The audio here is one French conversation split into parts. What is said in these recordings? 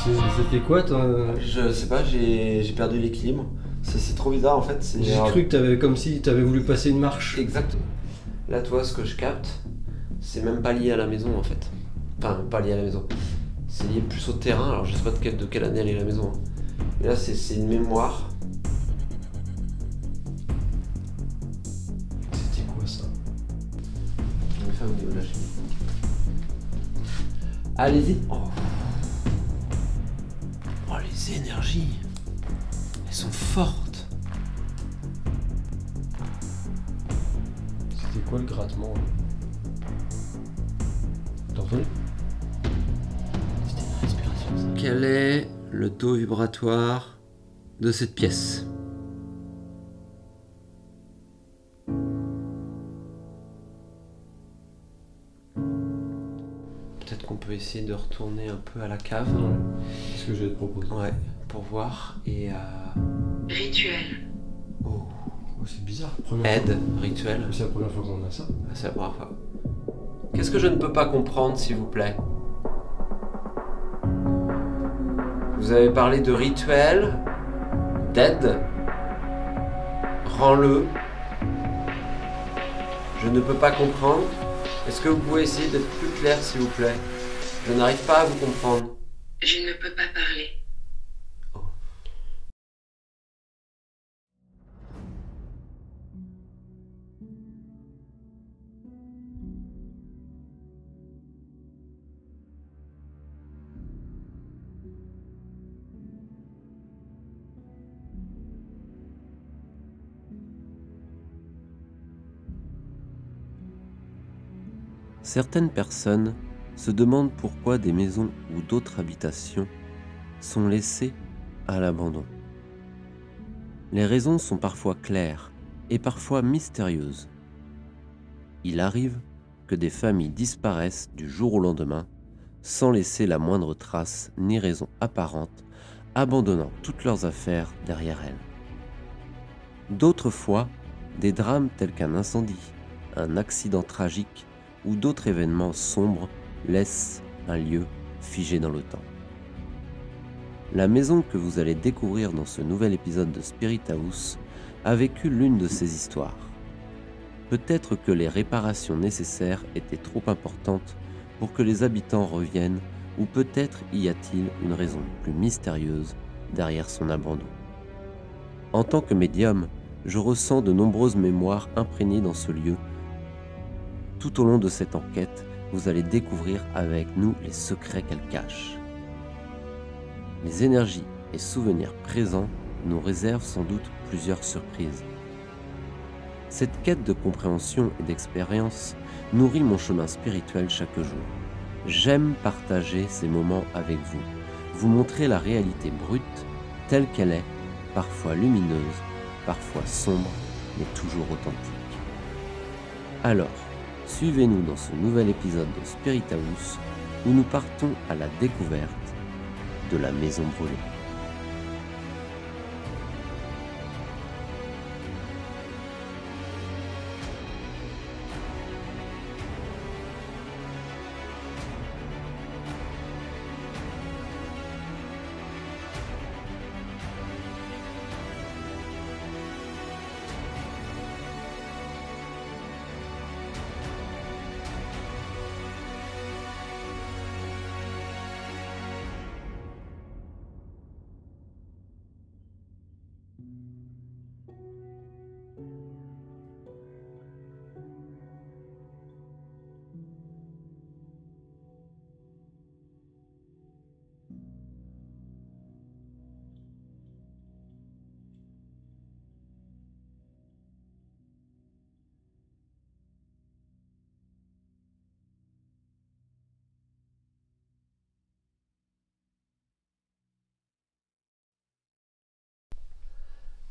C'était quoi toi? Je sais pas, j'ai perdu l'équilibre. C'est trop bizarre en fait. J'ai cru que t'avais comme si t'avais voulu passer une marche. Exact. Là, toi, ce que je capte, c'est même pas lié à la maison en fait. Enfin, pas lié à la maison. C'est lié plus au terrain. Alors, je sais pas de quelle année elle est la maison, hein. Mais là, c'est une mémoire. C'était quoi ça? Je vais faire au niveau de la chimie. Allez-y. Oh, les énergies. Elles sont fortes. C'était quoi le grattement? T'as entendu? C'était une respiration ça. Quel est le taux vibratoire de cette pièce? Peut-être qu'on peut essayer de retourner un peu à la cave. C'est ce que j'allais te proposer. Ouais, pour voir. Et Rituel. oh, Oh, c'est bizarre. aide, rituel. C'est la première fois qu'on a ça. Ah, c'est la première fois. Qu'est-ce que je ne peux pas comprendre, s'il vous plaît? Vous avez parlé de rituel, d'aide. Rends-le. Je ne peux pas comprendre. Est-ce que vous pouvez essayer d'être plus clair, s'il vous plaît? Je n'arrive pas à vous comprendre. Je ne peux pas parler. Certaines personnes se demandent pourquoi des maisons ou d'autres habitations sont laissées à l'abandon. Les raisons sont parfois claires et parfois mystérieuses. Il arrive que des familles disparaissent du jour au lendemain sans laisser la moindre trace ni raison apparente, abandonnant toutes leurs affaires derrière elles. D'autres fois, des drames tels qu'un incendie, un accident tragique ou d'autres événements sombres laissent un lieu figé dans le temps. La maison que vous allez découvrir dans ce nouvel épisode de Spirit House a vécu l'une de ces histoires. Peut-être que les réparations nécessaires étaient trop importantes pour que les habitants reviennent, ou peut-être y a-t-il une raison plus mystérieuse derrière son abandon. En tant que médium, je ressens de nombreuses mémoires imprégnées dans ce lieu. Tout au long de cette enquête, vous allez découvrir avec nous les secrets qu'elle cache. Les énergies et souvenirs présents nous réservent sans doute plusieurs surprises. Cette quête de compréhension et d'expérience nourrit mon chemin spirituel chaque jour. J'aime partager ces moments avec vous, vous montrer la réalité brute telle qu'elle est, parfois lumineuse, parfois sombre, mais toujours authentique. Alors, suivez-nous dans ce nouvel épisode de Spirit House où nous partons à la découverte de la maison brûlée.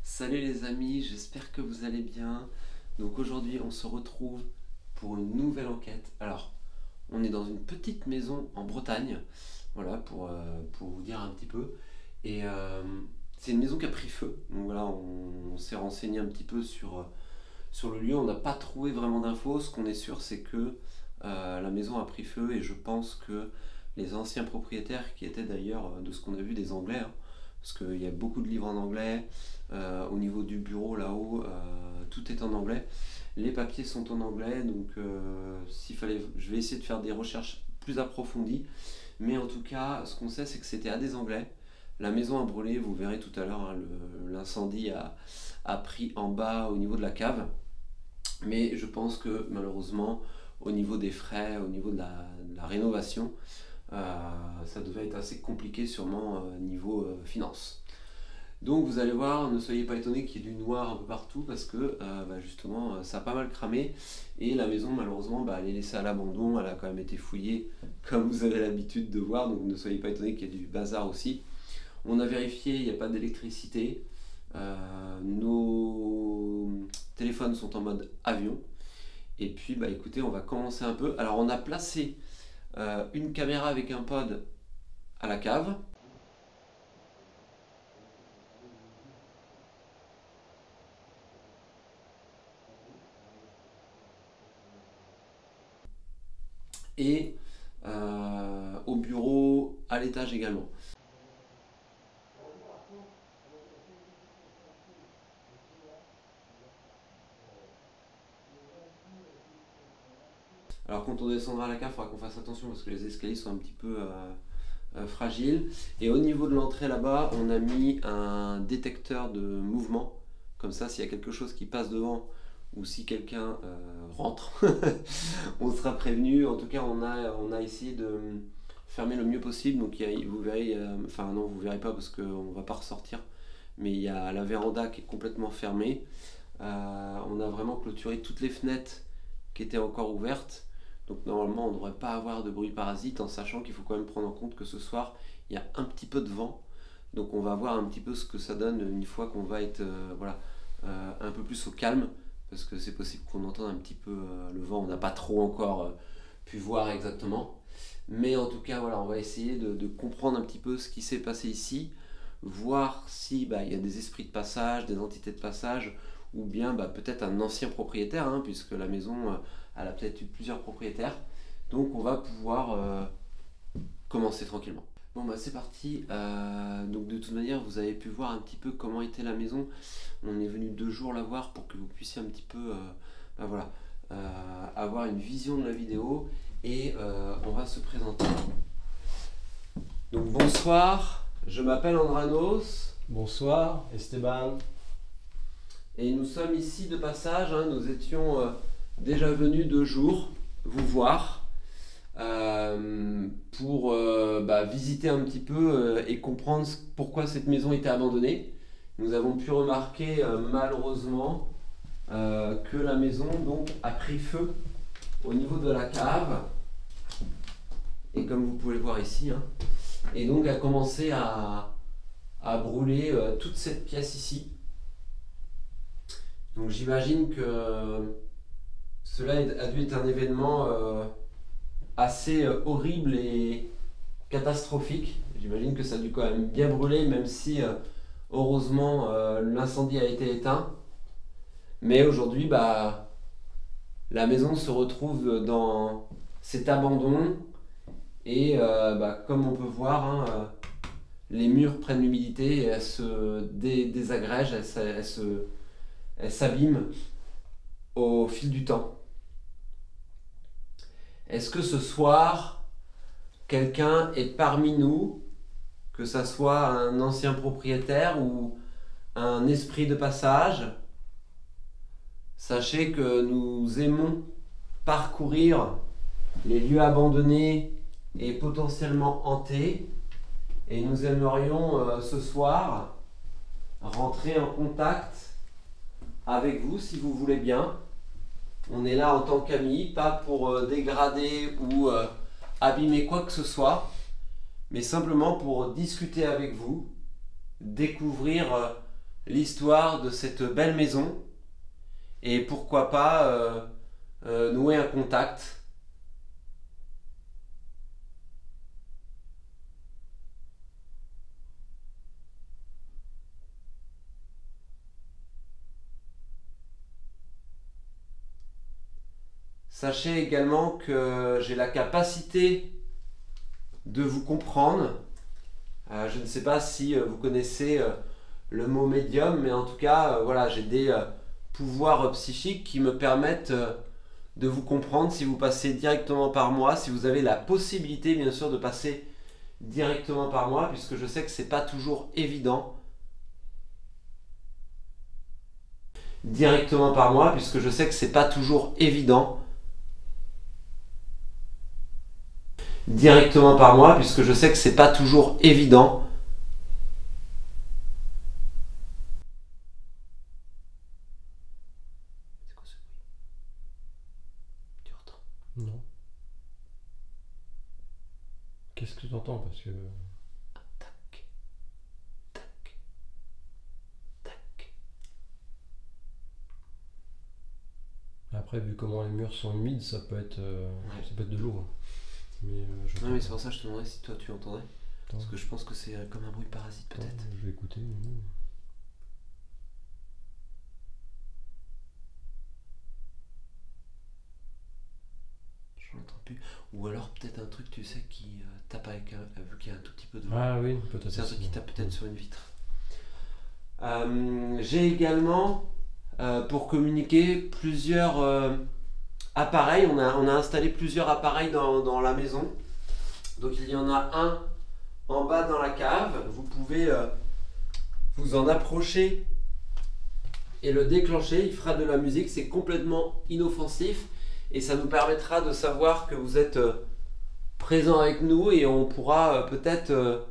Salut les amis, j'espère que vous allez bien. Donc aujourd'hui on se retrouve pour une nouvelle enquête. Alors on est dans une petite maison en Bretagne, voilà pour vous dire un petit peu. Et c'est une maison qui a pris feu. Donc voilà, on s'est renseigné un petit peu sur le lieu. On n'a pas trouvé vraiment d'infos. Ce qu'on est sûr c'est que la maison a pris feu et je pense que les anciens propriétaires qui étaient d'ailleurs, de ce qu'on a vu, des Anglais, hein, parce qu'il y a beaucoup de livres en anglais, au niveau du bureau là-haut, tout est en anglais. Les papiers sont en anglais, donc je vais essayer de faire des recherches plus approfondies. Mais en tout cas, ce qu'on sait, c'est que c'était à des Anglais. La maison a brûlé, vous verrez tout à l'heure, hein, l'incendie a pris en bas au niveau de la cave. Mais je pense que malheureusement, au niveau des frais, au niveau de la rénovation, ça devait être assez compliqué sûrement niveau finance. Donc vous allez voir, ne soyez pas étonnés qu'il y ait du noir un peu partout parce que justement ça a pas mal cramé et la maison malheureusement elle est laissée à l'abandon, elle a quand même été fouillée comme vous avez l'habitude de voir, donc ne soyez pas étonnés qu'il y ait du bazar aussi. On a vérifié, il n'y a pas d'électricité, nos téléphones sont en mode avion et puis écoutez, on va commencer un peu. Alors on a placé une caméra avec un pod à la cave. Et au bureau, à l'étage également. Alors quand on descendra à la cave, il faudra qu'on fasse attention parce que les escaliers sont un petit peu fragiles. Et au niveau de l'entrée là-bas, on a mis un détecteur de mouvement. Comme ça, s'il y a quelque chose qui passe devant ou si quelqu'un rentre, on sera prévenu. En tout cas, on a essayé de fermer le mieux possible. Donc vous verrez, enfin non, vous verrez pas parce qu'on ne va pas ressortir. Mais il y a la véranda qui est complètement fermée. On a vraiment clôturé toutes les fenêtres qui étaient encore ouvertes. Donc normalement, on ne devrait pas avoir de bruit parasite en sachant qu'il faut quand même prendre en compte que ce soir, il y a un petit peu de vent. Donc on va voir un petit peu ce que ça donne une fois qu'on va être un peu plus au calme. Parce que c'est possible qu'on entende un petit peu le vent. On n'a pas trop encore pu voir exactement. Mais en tout cas, voilà, on va essayer de comprendre un petit peu ce qui s'est passé ici. Voir si il y a des esprits de passage, des entités de passage, ou bien peut-être un ancien propriétaire, hein, puisque la maison elle a peut-être eu plusieurs propriétaires. Donc on va pouvoir commencer tranquillement. Bon c'est parti, donc de toute manière vous avez pu voir un petit peu comment était la maison. On est venu 2 jours la voir pour que vous puissiez un petit peu avoir une vision de la vidéo et on va se présenter. Donc bonsoir, je m'appelle Andranos. Bonsoir, Esteban. Et nous sommes ici de passage, hein, nous étions déjà venus 2 jours vous voir pour visiter un petit peu et comprendre pourquoi cette maison était abandonnée. Nous avons pu remarquer malheureusement que la maison donc, a pris feu au niveau de la cave et comme vous pouvez le voir ici, hein, et donc a commencé à brûler toute cette pièce ici. Donc j'imagine que cela a dû être un événement assez horrible et catastrophique. J'imagine que ça a dû quand même bien brûler, même si heureusement l'incendie a été éteint. Mais aujourd'hui, la maison se retrouve dans cet abandon et comme on peut voir, hein, les murs prennent l'humidité et elles se désagrègent, elles s'abîment au fil du temps. Est-ce que ce soir, quelqu'un est parmi nous, que ça soit un ancien propriétaire ou un esprit de passage? Sachez que nous aimons parcourir les lieux abandonnés et potentiellement hantés et nous aimerions ce soir rentrer en contact avec vous si vous voulez bien. On est là en tant qu'amis, pas pour dégrader ou abîmer quoi que ce soit, mais simplement pour discuter avec vous, découvrir l'histoire de cette belle maison et pourquoi pas nouer un contact. Sachez également que j'ai la capacité de vous comprendre. Je ne sais pas si vous connaissez le mot médium, mais en tout cas, voilà, j'ai des pouvoirs psychiques qui me permettent de vous comprendre si vous passez directement par moi, si vous avez la possibilité bien sûr de passer directement par moi, puisque je sais que c'est pas toujours évident. Directement par moi, puisque je sais que c'est pas toujours évident. Directement par moi, puisque je sais que c'est pas toujours évident. C'est quoi ce bruit? Tu entends? Non. Qu'est-ce que tu entends? Parce que... Tac, tac, tac. Après, vu comment les murs sont humides, ça peut être de l'eau. Hein. Mais je Non mais c'est pour ça que je te demandais si toi tu entendais. Attends, Parce que je pense que c'est comme un bruit parasite attends, peut-être. je vais écouter. Je l'entends plus. Ou alors peut-être un truc tu sais qui tape avec vu qu'il y a un tout petit peu de vent. Ah oui, peut-être. C'est un truc aussi. qui tape peut-être sur une vitre. J'ai également pour communiquer plusieurs appareils. On a installé plusieurs appareils dans la maison. Donc il y en a un en bas dans la cave. Vous pouvez vous en approcher et le déclencher. Il fera de la musique. C'est complètement inoffensif et ça nous permettra de savoir que vous êtes présent avec nous et on pourra peut-être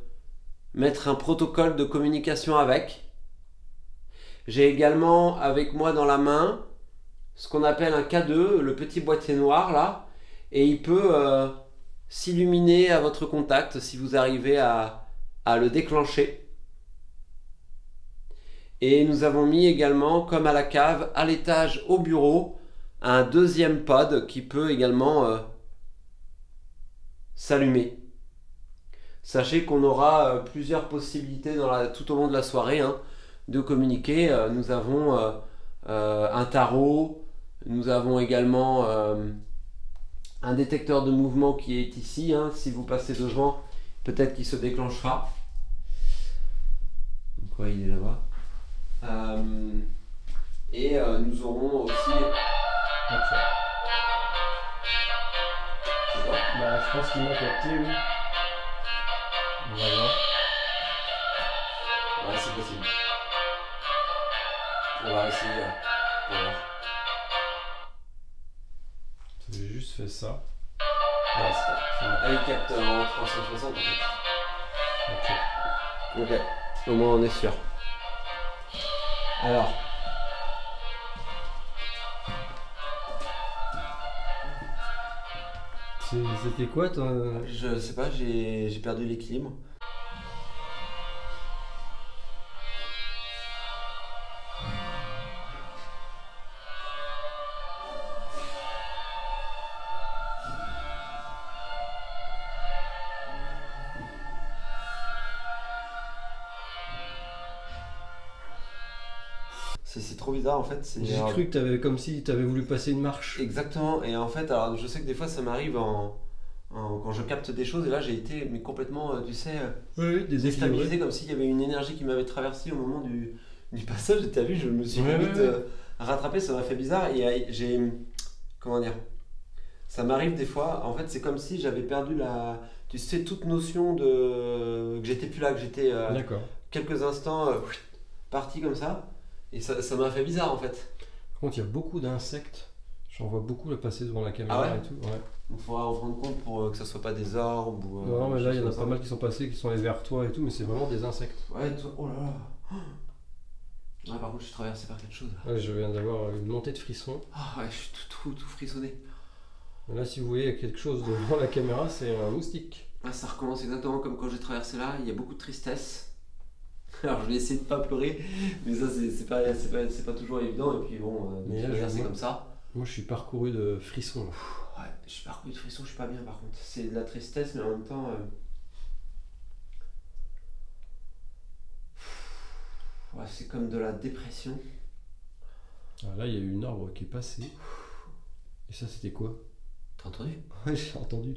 mettre un protocole de communication avec. J'ai également avec moi dans la main ce qu'on appelle un K2, le petit boîtier noir là, et il peut s'illuminer à votre contact si vous arrivez à le déclencher. Et nous avons mis également, comme à la cave, à l'étage au bureau, un deuxième pod qui peut également s'allumer. Sachez qu'on aura plusieurs possibilités tout au long de la soirée hein, de communiquer. Nous avons un tarot, nous avons également un détecteur de mouvement qui est ici. Hein. Si vous passez devant, peut-être qu'il se déclenchera. Donc ouais, il est là-bas. Et nous aurons aussi... Ok. C'est quoi? Bah, je pense qu'il m'a capté, oui. On va voir. Ouais, c'est possible. On va essayer. Pour voir. J'ai juste fait ça. Ouais, c'est ça. Ah, il capte en 360 en fait. Ok. Ok, au moins on est sûr. Alors. C'était quoi toi? Je sais pas, j'ai perdu l'équilibre. C'est trop bizarre en fait. J'ai cru que t'avais comme si t'avais voulu passer une marche. Exactement, et en fait, alors je sais que des fois ça m'arrive quand je capte des choses, et là j'ai été mais complètement, tu sais, Oui, déstabilisé, comme s'il y avait une énergie qui m'avait traversé au moment du passage, et t'as vu, je me suis Ouais, vite ouais. rattrapé, ça m'a fait bizarre, et comment dire, ça m'arrive des fois, en fait c'est comme si j'avais perdu tu sais, toute notion que j'étais plus là, que j'étais D'accord. quelques instants parti comme ça, et ça m'a fait bizarre en fait. Par contre, il y a beaucoup d'insectes. J'en vois beaucoup là passer devant la caméra Ah ouais et tout. Ouais. Il faudra en prendre compte pour que ça soit pas des orbes ou. Non, mais des là, il y en a choses pas comme mal qui sont passés, qui sont allés vers toi et tout, mais c'est vraiment des insectes. ça. Ouais, oh là là. Ouais, par contre, je suis traversé par quelque chose. Là. Ouais, je viens d'avoir une montée de frissons. Ah ouais, je suis tout frissonné. Et là, si vous voyez quelque chose devant la caméra, c'est un moustique. Là, ça recommence exactement comme quand j'ai traversé là. Il y a beaucoup de tristesse. Alors, je vais essayer de pas pleurer, mais ça, c'est pas toujours évident. Et puis bon, Mais là, c'est moi- comme ça. Moi, je suis parcouru de frissons. Là. Ouais, je suis parcouru de frissons, je suis pas bien par contre. C'est de la tristesse, mais en même temps. Ouais, c'est comme de la dépression. Ah, là, il y a eu une arbre qui est passée. Et ça, c'était quoi? T'as entendu? Ouais, j'ai entendu.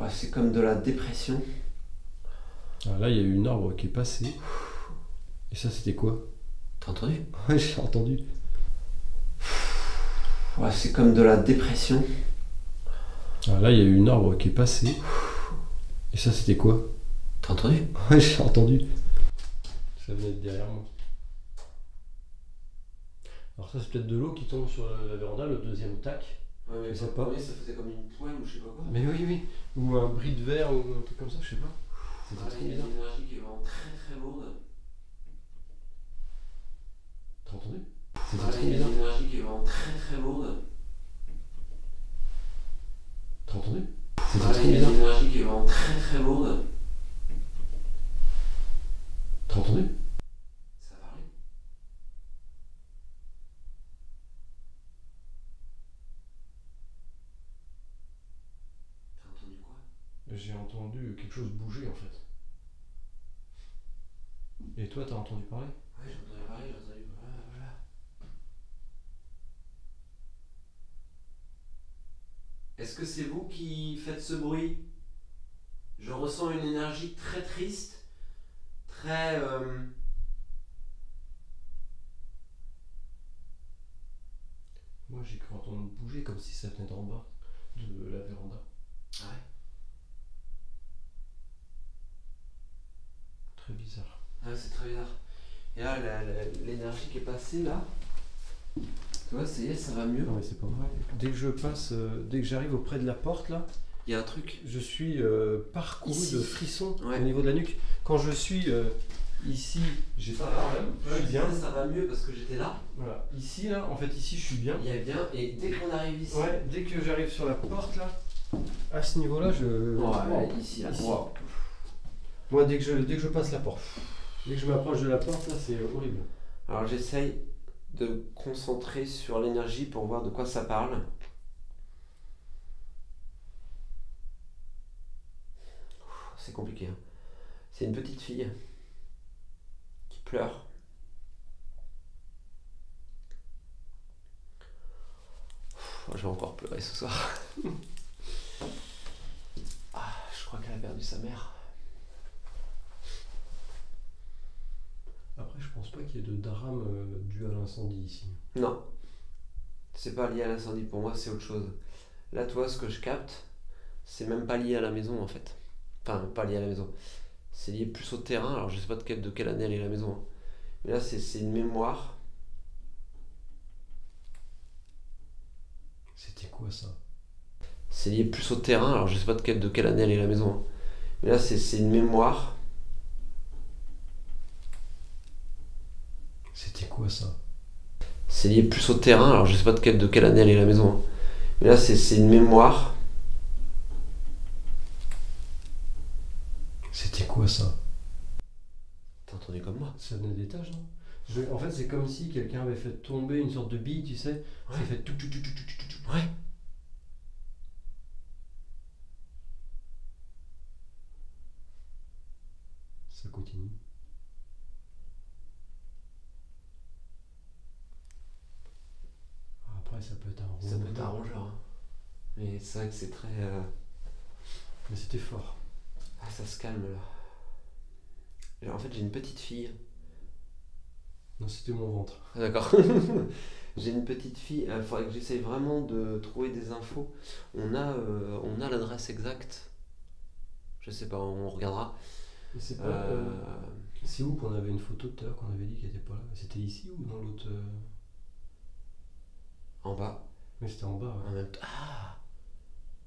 Ouais, c'est comme de la dépression. Ah, là, il y a eu une arbre qui est passée. Et ça, c'était quoi? T'as entendu? Ouais, j'ai entendu. Ouais, c'est comme de la dépression. Ah, là, il y a eu une arbre qui est passée. Et ça, c'était quoi? T'as entendu? Ouais, j'ai entendu. Ça venait de derrière moi. Alors ça, c'est peut-être de l'eau qui tombe sur la véranda, le deuxième tac. Ouais, mais je sais pas. ça faisait comme une poêle ou je sais pas quoi. Mais oui, oui. Ou un bris de verre ou un truc comme ça, je sais pas. C'était très Il y a bizarre. une énergie qui est vraiment très lourde. T'as entendu? C'était très Il y a bizarre. une énergie qui est vraiment très lourde. T'as entendu? Il C'était y a très une bizarre. énergie qui est vraiment très lourde. T'as entendu? Ça a parlé. T'as entendu quoi? J'ai entendu quelque chose bouger en fait. Et toi, t'as entendu parler? Ouais, j'ai entendu parler, j'ai entendu. Voilà. Est-ce que c'est vous qui faites ce bruit? Je ressens une énergie très triste, très... Moi, j'ai cru entendre bouger comme si ça venait d'en bas de la véranda. Ah ouais. Très bizarre. Ouais, c'est très bizarre. Et là, l'énergie qui est passée là, tu vois, ça y est, ça va mieux. Non mais c'est pas vrai. Dès que je passe, dès que j'arrive auprès de la porte là, Il y a un truc. je suis parcouru Ici. de frissons Ouais. au niveau de la nuque. Quand je suis ici, j'ai pas de problème, je suis bien. Ça va mieux parce que j'étais là. Voilà. Ici là, en fait ici je suis bien. Il y a bien. Et dès qu'on arrive ici. Ouais, dès que j'arrive sur la porte là, à ce niveau là, je. Ouais, ici, là. Ici. Wow. Moi dès que je passe la porte, dès que je m'approche de la porte là, c'est horrible. Alors j'essaye de me concentrer sur l'énergie pour voir de quoi ça parle. C'est compliqué. Hein. C'est une petite fille qui pleure. Je vais encore pleurer ce soir. Je crois qu'elle a perdu sa mère. Après, je pense pas qu'il y ait de drame dû à l'incendie ici. Non, c'est pas lié à l'incendie pour moi, c'est autre chose. Là, toi, ce que je capte, c'est même pas lié à la maison en fait. Enfin, pas lié à la maison. C'est lié plus au terrain. Alors, je sais pas de quelle année elle est la maison. Hein. Mais là, c'est une mémoire. C'était quoi ça? C'est lié plus au terrain. Alors, je sais pas de quelle année elle est la maison. Hein. Mais là, c'est une mémoire. C'était quoi ça? C'est lié plus au terrain. Alors, je sais pas de quelle année elle est la maison. Hein. Mais là, c'est une mémoire. C'était quoi ça? T'as entendu comme moi? Ça venait d'étage, non? En fait, c'est comme si quelqu'un avait fait tomber une sorte de bille, tu sais. Ouais. Ça fait tout, tout, tout, tout, tout, tout, tout. Ouais. Ça continue. Après, ça peut être un rongeur. Ça peut être un rongeur. Hein. Mais c'est vrai que c'est très... Mais c'était fort. Ah, ça se calme là. En fait, j'ai une petite fille. Non, c'était mon ventre. Ah, d'accord. J'ai une petite fille. Il faudrait que j'essaye vraiment de trouver des infos. On a l'adresse exacte. Je sais pas, on regardera. Mais c'est pas. C'est où qu'on avait une photo tout à l'heure qu'on avait dit qu'elle était pas là? C'était ici ou dans l'autre En bas. Mais c'était en bas. Ouais. En même temps. Ah,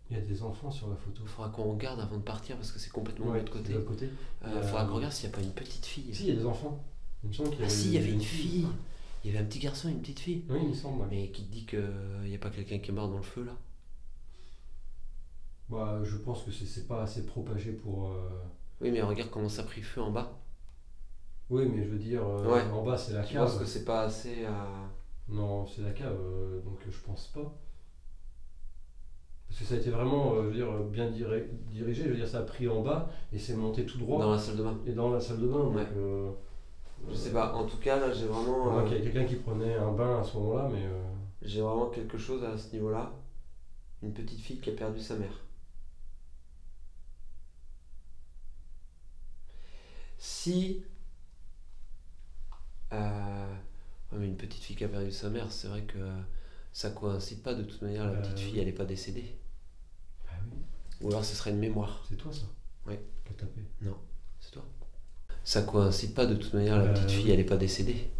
Il y a des enfants sur la photo. il faudra qu'on regarde avant de partir parce que c'est complètement de l'autre côté. De l'autre côté. Il faudra qu'on regarde s'il n'y a pas une petite fille. Si, il y a des enfants. Il me semble qu'il y Ah avait si, il y avait une fille. Il y avait un petit garçon et une petite fille. Oui, il me semble. Ouais. Mais qui te dit qu'il n'y a pas quelqu'un qui est mort dans le feu là? Bah, je pense que c'est pas assez propagé pour. Oui, mais regarde comment ça a pris feu en bas. Oui, mais je veux dire, Ouais. en bas c'est la Tu cave. penses que c'est pas assez... Non, c'est la cave, donc je pense pas. Parce que ça a été vraiment, je veux dire, bien dirigé. Je veux dire, ça a pris en bas et c'est monté tout droit. Dans la salle de bain? Et dans la salle de bain. Ouais. Donc, Je sais pas, en tout cas là j'ai vraiment... Moi, qu'il y a quelqu'un qui prenait un bain à ce moment-là, mais. J'ai vraiment quelque chose à ce niveau-là. Une petite fille qui a perdu sa mère. Si... Ouais, mais une petite fille qui a perdu sa mère, c'est vrai que ça coïncide pas de toute manière, la petite fille elle est pas décédée. Bah oui. Ou alors ce serait une mémoire. C'est toi ça? Oui. Qui a tapé? Non, c'est toi. Ça coïncide pas de toute manière, la petite fille elle est pas décédée.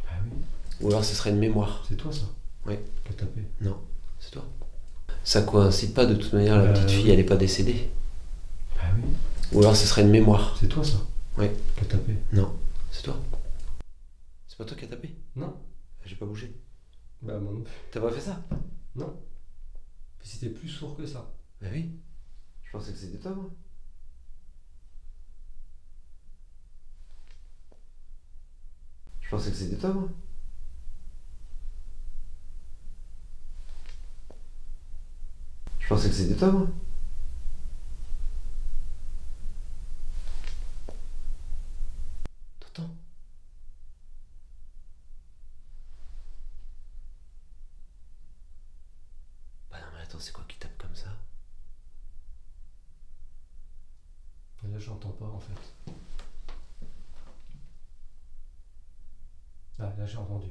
Bah oui. Ou alors ce serait une mémoire. C'est toi ça? Oui. Qui a tapé? Non, c'est toi. Ça coïncide pas de toute manière, la petite fille elle est pas décédée. Bah oui. Ou alors ce serait une mémoire. C'est toi ça? Oui. Qui a tapé? Non, c'est toi. C'est pas toi qui as tapé? Non. J'ai pas bougé. Bah moi non plus. T'as pas fait ça? Non. Mais c'était plus sourd que ça. Bah oui. Je pensais que c'était toi, moi. Je pensais que c'était toi, moi. Je pensais que c'était toi, moi. T'entends? Bah non, mais attends, c'est quoi qui tape comme ça? Et là j'entends pas en fait. Ah là j'ai entendu.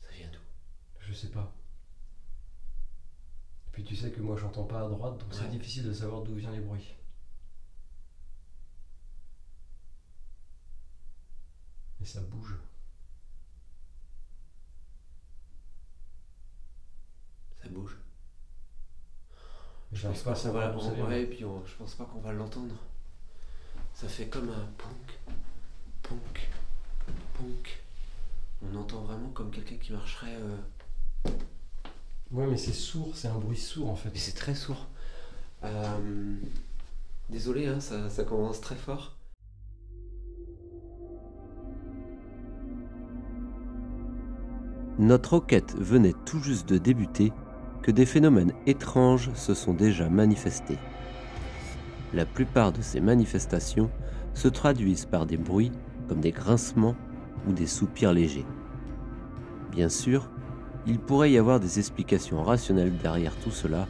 Ça vient d'où? Je sais pas. Et puis tu sais que moi j'entends pas à droite, donc c'est Ouais. difficile de savoir d'où viennent les bruits. Mais ça bouge. Ça bouge. Mais Je j'arrive pense pas à pas qu'on savoir va d'où ça vient. ouais, et puis je pense pas qu'on va l'entendre. Ça fait comme un ponk, ponk, ponk. On entend vraiment comme quelqu'un qui marcherait. Ouais mais c'est sourd, c'est un bruit sourd en fait. Mais c'est très sourd. Désolé, hein, ça commence très fort. Notre enquête venait tout juste de débuter que des phénomènes étranges se sont déjà manifestés. La plupart de ces manifestations se traduisent par des bruits comme des grincements ou des soupirs légers. Bien sûr, il pourrait y avoir des explications rationnelles derrière tout cela,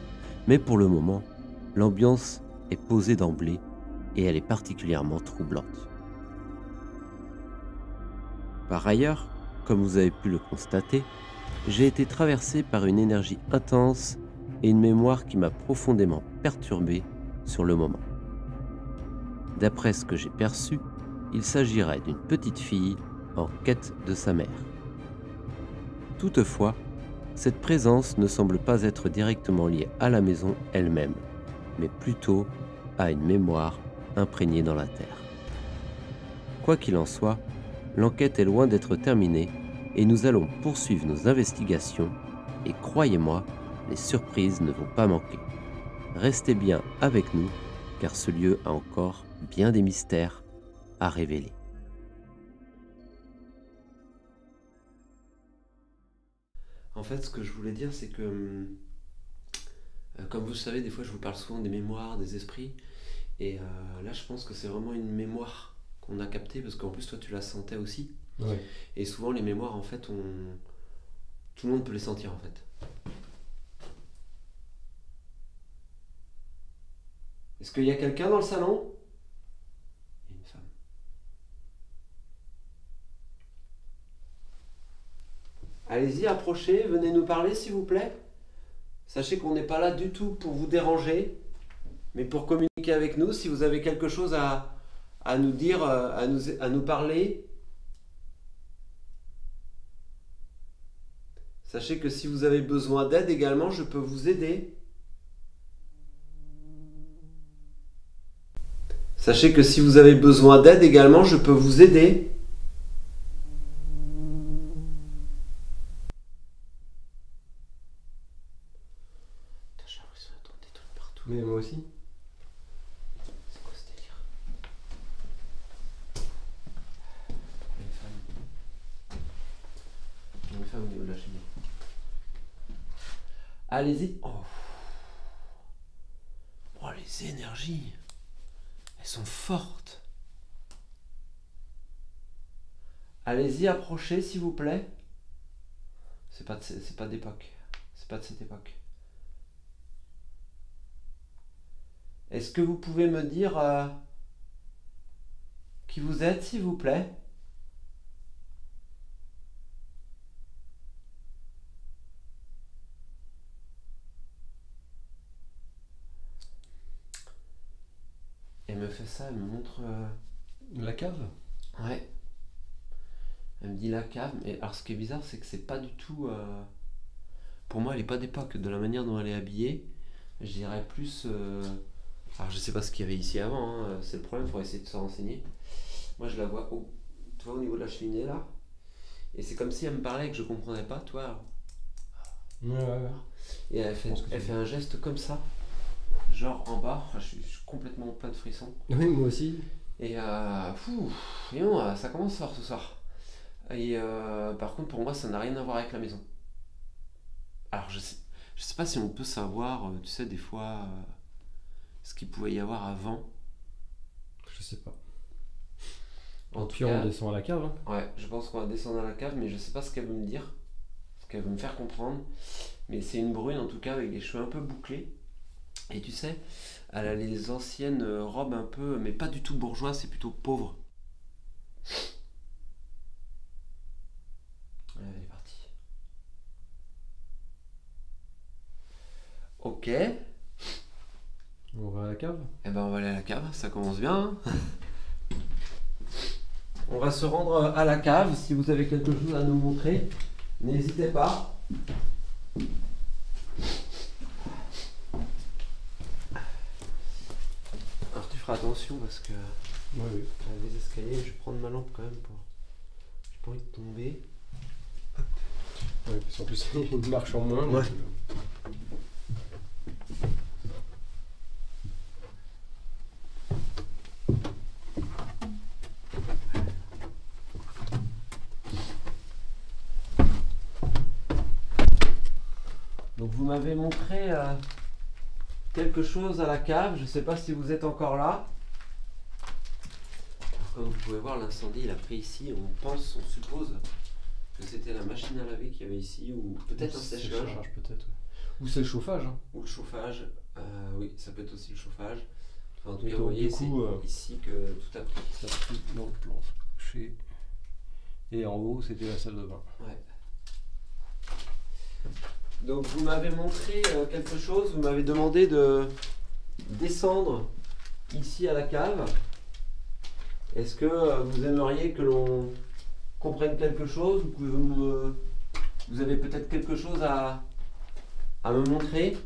mais pour le moment, l'ambiance est posée d'emblée et elle est particulièrement troublante. Par ailleurs, comme vous avez pu le constater, j'ai été traversé par une énergie intense et une mémoire qui m'a profondément perturbé sur le moment. D'après ce que j'ai perçu, il s'agirait d'une petite fille en quête de sa mère. Toutefois, cette présence ne semble pas être directement liée à la maison elle-même, mais plutôt à une mémoire imprégnée dans la terre. Quoi qu'il en soit, l'enquête est loin d'être terminée et nous allons poursuivre nos investigations et croyez-moi, les surprises ne vont pas manquer. Restez bien avec nous car ce lieu a encore bien des mystères à révéler. En fait, ce que je voulais dire, c'est que, comme vous le savez, des fois je vous parle souvent des mémoires, des esprits. Et là, je pense que c'est vraiment une mémoire qu'on a captée, parce qu'en plus, toi, tu la sentais aussi. Ouais. Et souvent, les mémoires, en fait, tout le monde peut les sentir, en fait. Est-ce qu'il y a quelqu'un dans le salon? Il y a une femme. Allez-y, approchez, venez nous parler, s'il vous plaît. Sachez qu'on n'est pas là du tout pour vous déranger, mais pour communiquer avec nous. Si vous avez quelque chose à nous dire, à nous parler, sachez que si vous avez besoin d'aide également, je peux vous aider. Sachez que si vous avez besoin d'aide également, je peux vous aider. J'ai l'impression d'entendre des trucs partout. Mais moi aussi. C'est quoi ce délire? Il y a une femme au niveau de la cheminée. Allez-y. Oh. Oh, les énergies. Elles sont fortes. Allez-y, approchez s'il vous plaît. C'est pas d'époque. C'est pas de cette époque. Est-ce que vous pouvez me dire qui vous êtes, s'il vous plaît? Elle me fait ça, elle me montre... La cave? Ouais. Elle me dit la cave, mais alors ce qui est bizarre, c'est que c'est pas du tout... Pour moi, elle est pas d'époque. De la manière dont elle est habillée, je dirais plus... Alors je sais pas ce qu'il y avait ici avant, hein. C'est le problème, il faudrait essayer de se renseigner. Moi je la vois tu vois, au niveau de la cheminée là, et c'est comme si elle me parlait et que je comprenais pas, toi. Ouais. Et elle fait un geste comme ça, genre en bas. Enfin, je suis complètement plein de frissons. Oui, moi aussi. Et et non, ça commence fort ce soir. Et par contre, pour moi, ça n'a rien à voir avec la maison. Alors je sais pas si on peut savoir, tu sais, des fois, ce qu'il pouvait y avoir avant. Je sais pas. En Puis tout cas, on descend à la cave. Hein. ouais, je pense qu'on va descendre à la cave, mais je sais pas ce qu'elle veut me dire, ce qu'elle veut me faire comprendre. Mais c'est une brune en tout cas, avec des cheveux un peu bouclés. Et tu sais, elle a les anciennes robes un peu, mais pas du tout bourgeois, c'est plutôt pauvre. Elle est partie. Ok. On va à la cave. Eh ben on va aller à la cave, ça commence bien. Hein. On va se rendre à la cave. Si vous avez quelque chose à nous montrer, n'hésitez pas. Alors tu feras attention parce que Oui. les escaliers, je vais prendre ma lampe quand même pour... J'ai pas envie de tomber. Ouais, parce qu'en plus il y a une marche en moins. Ouais. Donc vous m'avez montré quelque chose à la cave, je ne sais pas si vous êtes encore là. Alors, comme vous pouvez voir, l'incendie il a pris ici, on suppose que c'était la machine à laver qu'il y avait ici, ou peut-être un sèche-linge. Peut-être. Ouais. Ou c'est le chauffage. Hein. Ou le chauffage, oui ça peut être aussi le chauffage. Enfin, en tout Et cas donc, vous voyez du coup, c'est ici que tout a pris. Ça a pris dans le plancher. Et en haut c'était la salle de bain. Ouais. Donc vous m'avez montré quelque chose, vous m'avez demandé de descendre ici à la cave. Est-ce que vous aimeriez que l'on comprenne quelque chose? Vous avez peut-être quelque chose à me montrer?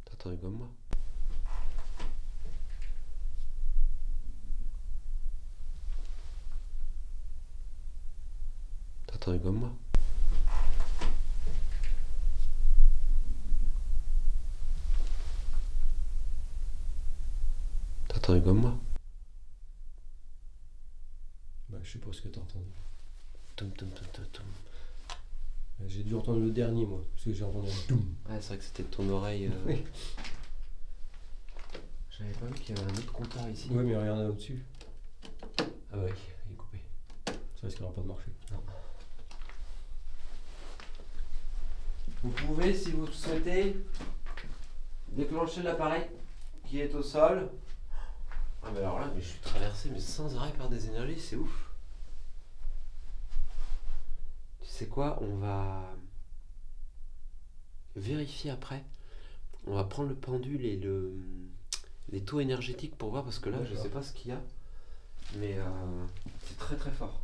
T'attends comme moi. T'attends comme moi. T'attends comme moi. Bah, je sais pas ce que t'as entendu. Toum, toum, toum, toum, toum. J'ai dû entendre le dernier moi, parce que j'ai entendu un toum. Ouais, c'est vrai que c'était de ton oreille. Oui. J'avais pas vu qu'il y avait un autre compteur ici. Ouais, mais rien au-dessus. Ah ouais, il est coupé. Ça risquera pas de marcher. Non. Vous pouvez, si vous le souhaitez, déclencher l'appareil qui est au sol. Ah mais alors là, mais je suis traversé mais sans arrêt par des énergies, c'est ouf. Tu sais quoi, on va vérifier après. On va prendre le pendule et les taux énergétiques pour voir, parce que là, je sais pas ce qu'il y a. Mais c'est très très fort.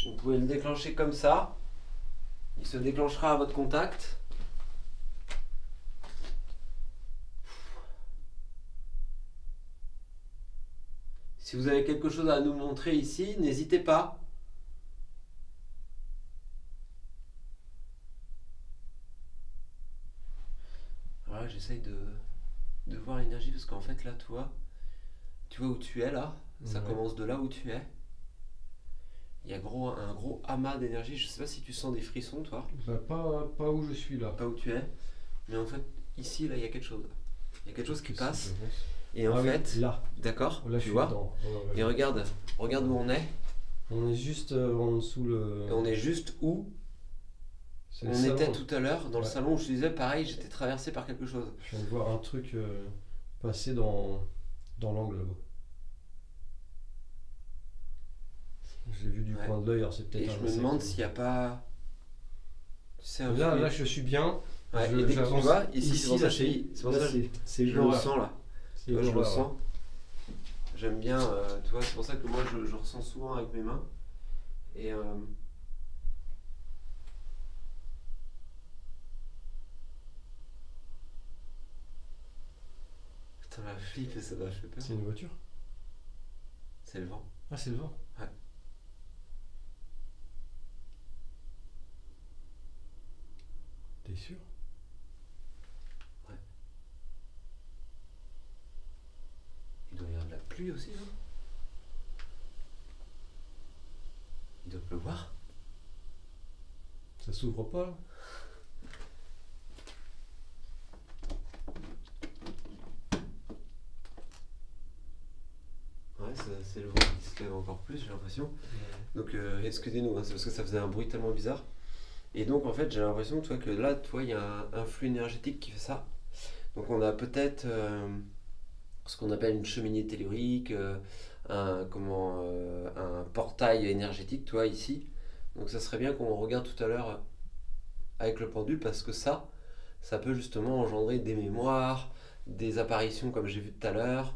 Vous pouvez le déclencher comme ça. Il se déclenchera à votre contact. Si vous avez quelque chose à nous montrer ici, n'hésitez pas. Voilà, j'essaye de voir l'énergie parce qu'en fait là, tu vois où tu es là, ça commence de là où tu es. Il y a un gros amas d'énergie. Je sais pas si tu sens des frissons, toi. Bah, pas où je suis là. Pas où tu es. Mais en fait, ici, là, il y a quelque chose. Il y a quelque chose qui passe. Et en oui, fait, là. d'accord, Là, tu vois. dedans. Et regarde où on est. On est juste en dessous le... Et on est juste où C'est le on salon. était tout à l'heure, dans le Ouais. salon où je te disais, pareil, j'étais traversé par quelque chose. Je viens de voir un truc passer dans l'angle là-bas. J'ai vu du Ouais. coin de l'œil, alors c'est peut-être Et un je me insecte. demande s'il n'y a pas... Tu sais, un Là, fruit. là, je suis bien. Ouais, Je- et dès que tu j'avance. vois, ici, c'est pour ça là, que je te dis, c'est pour là, ça que c'est je le l'horreur. sens là. C'est Tu vois, je le l'horreur, sens. J'aime bien, tu vois, c'est pour ça que moi je ressens souvent avec mes mains. Et putain, la flippe, ça m'a fait peur. C'est une voiture? C'est le vent. Ah, c'est le vent. Ouais. T'es sûr? Il doit y avoir de la pluie aussi, non? Il doit pleuvoir. Ça s'ouvre pas là? Ouais, c'est le vent qui se lève encore plus, j'ai l'impression. Donc, excusez-nous, hein, c'est parce que ça faisait un bruit tellement bizarre. Et donc, en fait, j'ai l'impression tu vois, que là, toi, il y a un flux énergétique qui fait ça. Donc, on a peut-être ce qu'on appelle une cheminée tellurique, un portail énergétique, toi, ici. Donc, ça serait bien qu'on regarde tout à l'heure avec le pendule parce que ça peut justement engendrer des mémoires, des apparitions comme j'ai vu tout à l'heure.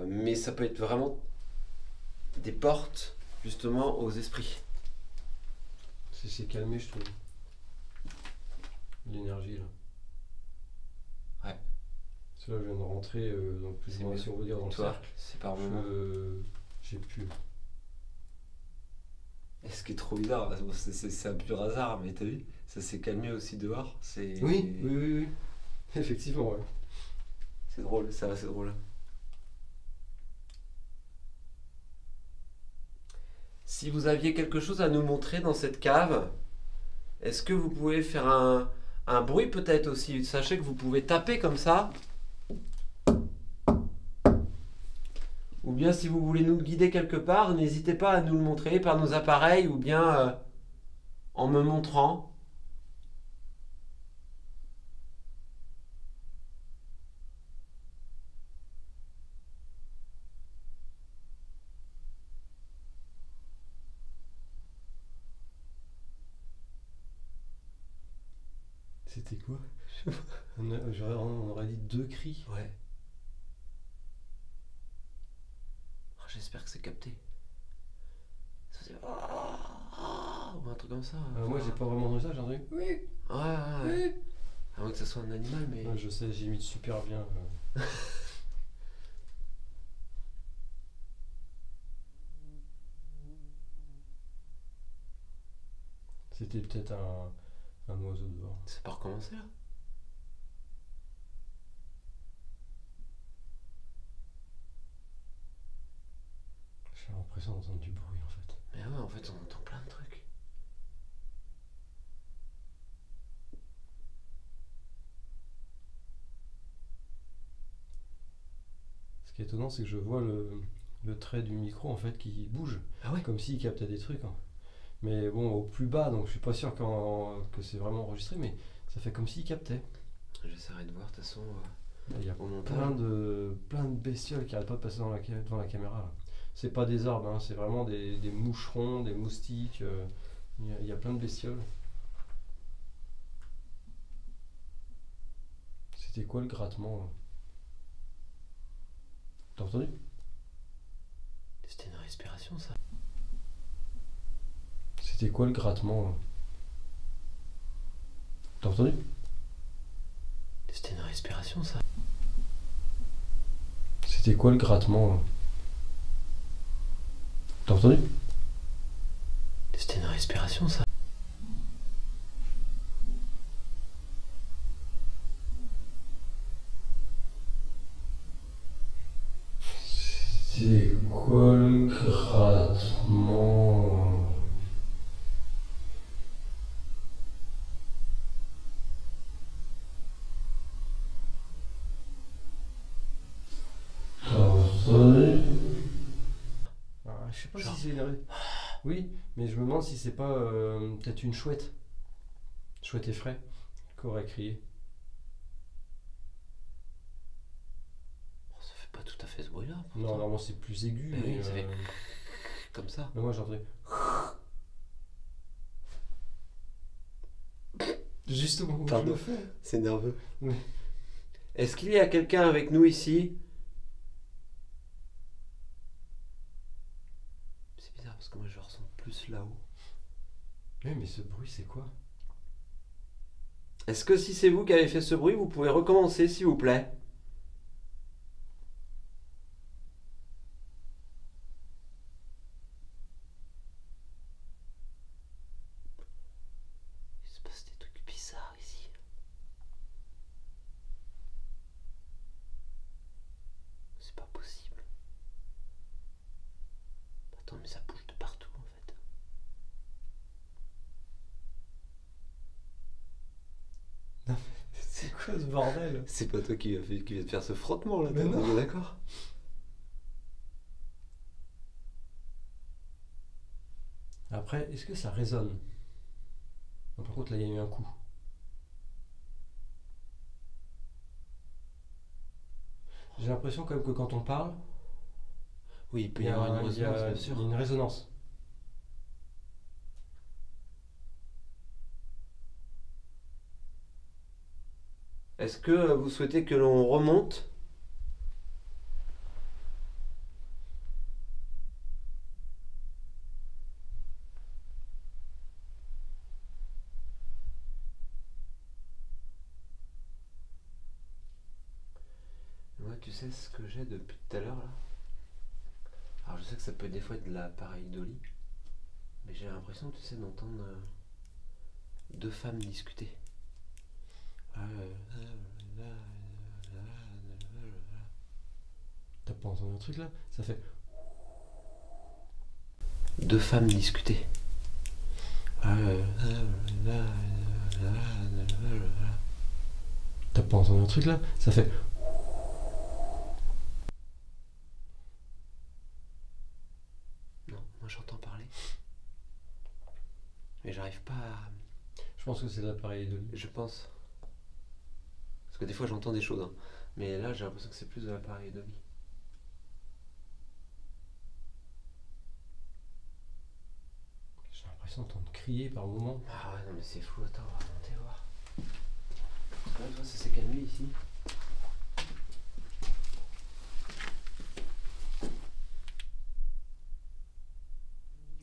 Mais ça peut être vraiment des portes justement aux esprits. C'est calmé, je trouve. L'énergie là. Ouais. Parce que là, je viens de rentrer, donc plus C'est ou moins, mieux. si on veut dire, dans le Toi, cercle. c'est par moment. J'ai pu. Et ce qui est trop bizarre, c'est un pur hasard, mais t'as vu, ça s'est calmé aussi dehors. Oui. Effectivement, ouais. C'est drôle, ça, c'est drôle. Si vous aviez quelque chose à nous montrer dans cette cave, est-ce que vous pouvez faire un bruit peut-être aussi? Sachez que vous pouvez taper comme ça. Ou bien si vous voulez nous guider quelque part, n'hésitez pas à nous le montrer par nos appareils ou bien en me montrant. C'était quoi? On aurait dit 2 cris. Ouais. Oh, j'espère que c'est capté. Ça faisait... ou un truc comme ça. Moi, j'ai pas vraiment entendu ça, j'ai entendu. Oui. Ouais. À moins que ça soit un animal, mais... Ouais, je sais, j'ai imite super bien. C'était peut-être un oiseau dehors. Ça peut recommencer là. J'ai l'impression d'entendre du bruit en fait. Mais ouais, en fait, on entend plein de trucs. Ce qui est étonnant, c'est que je vois le trait du micro en fait qui bouge. Ah ouais? Comme s'il captait des trucs. Hein. Mais bon, au plus bas, donc je suis pas sûr que c'est vraiment enregistré, mais ça fait comme s'il captait. J'essaierai de voir, de toute façon, Il y a au montage. plein de bestioles qui arrêtent pas de passer devant la caméra. Là. C'est pas des arbres, hein, c'est vraiment des moucherons, des moustiques. Il y a plein de bestioles. C'était quoi le grattement là? T'as entendu? C'était une respiration, ça. C'était quoi le grattement là? T'as entendu? C'était une respiration, ça. C'était quoi le grattement là? T'as entendu? C'était une respiration, ça. C'est quoi le grattement? T'as entendu? Ah, je Je sais pas Genre- si c'est une... Oui, mais je me demande si c'est pas peut-être une chouette. Chouette effraie, qui aurait crié. Bon, ça fait pas tout à fait ce bruit-là. pourtant. Non, normalement c'est plus aigu, Mais mais... oui, ça fait comme ça. mais moi j'entendais... Juste au moment où je Pardon. le fais. C'est nerveux. Oui. Est-ce qu'il y a quelqu'un avec nous ici? C'est bizarre parce que moi je ressens plus là-haut. Oui, mais ce bruit c'est quoi? Est-ce que si c'est vous qui avez fait ce bruit, vous pouvez recommencer s'il vous plaît? Il se passe des trucs bizarres ici. C'est pas possible. Attends, mais ça bouge de partout en fait. C'est quoi ce bordel? C'est pas toi qui viens de faire ce frottement là, Mais non. on est d'accord? Après, est-ce que ça résonne? Non, par contre là il y a eu un coup. J'ai l'impression quand même que quand on parle, Oui, il peut il y y a, avoir une il y a- résonance, bien il y sûr. a une résonance. Est-ce que vous souhaitez que l'on remonte? Moi, tu sais ce que j'ai depuis tout à l'heure là? Alors, je sais que ça peut des fois être de la pareidolie, mais j'ai l'impression, tu sais, d'entendre deux femmes discuter. T'as pas entendu un truc là? Ça fait... Deux femmes discuter. T'as pas entendu un truc là? Ça fait... Non, moi j'entends parler. Mais j'arrive pas à... Je pense que c'est l'appareil de... Je pense. Parce que des fois j'entends des choses, hein. Mais là j'ai l'impression que c'est plus de l'appareil de vie. J'ai l'impression d'entendre crier par moment. Ah ouais, non mais c'est fou, attends, on va monter voir. Ouais, toi, ça s'est calmé ici.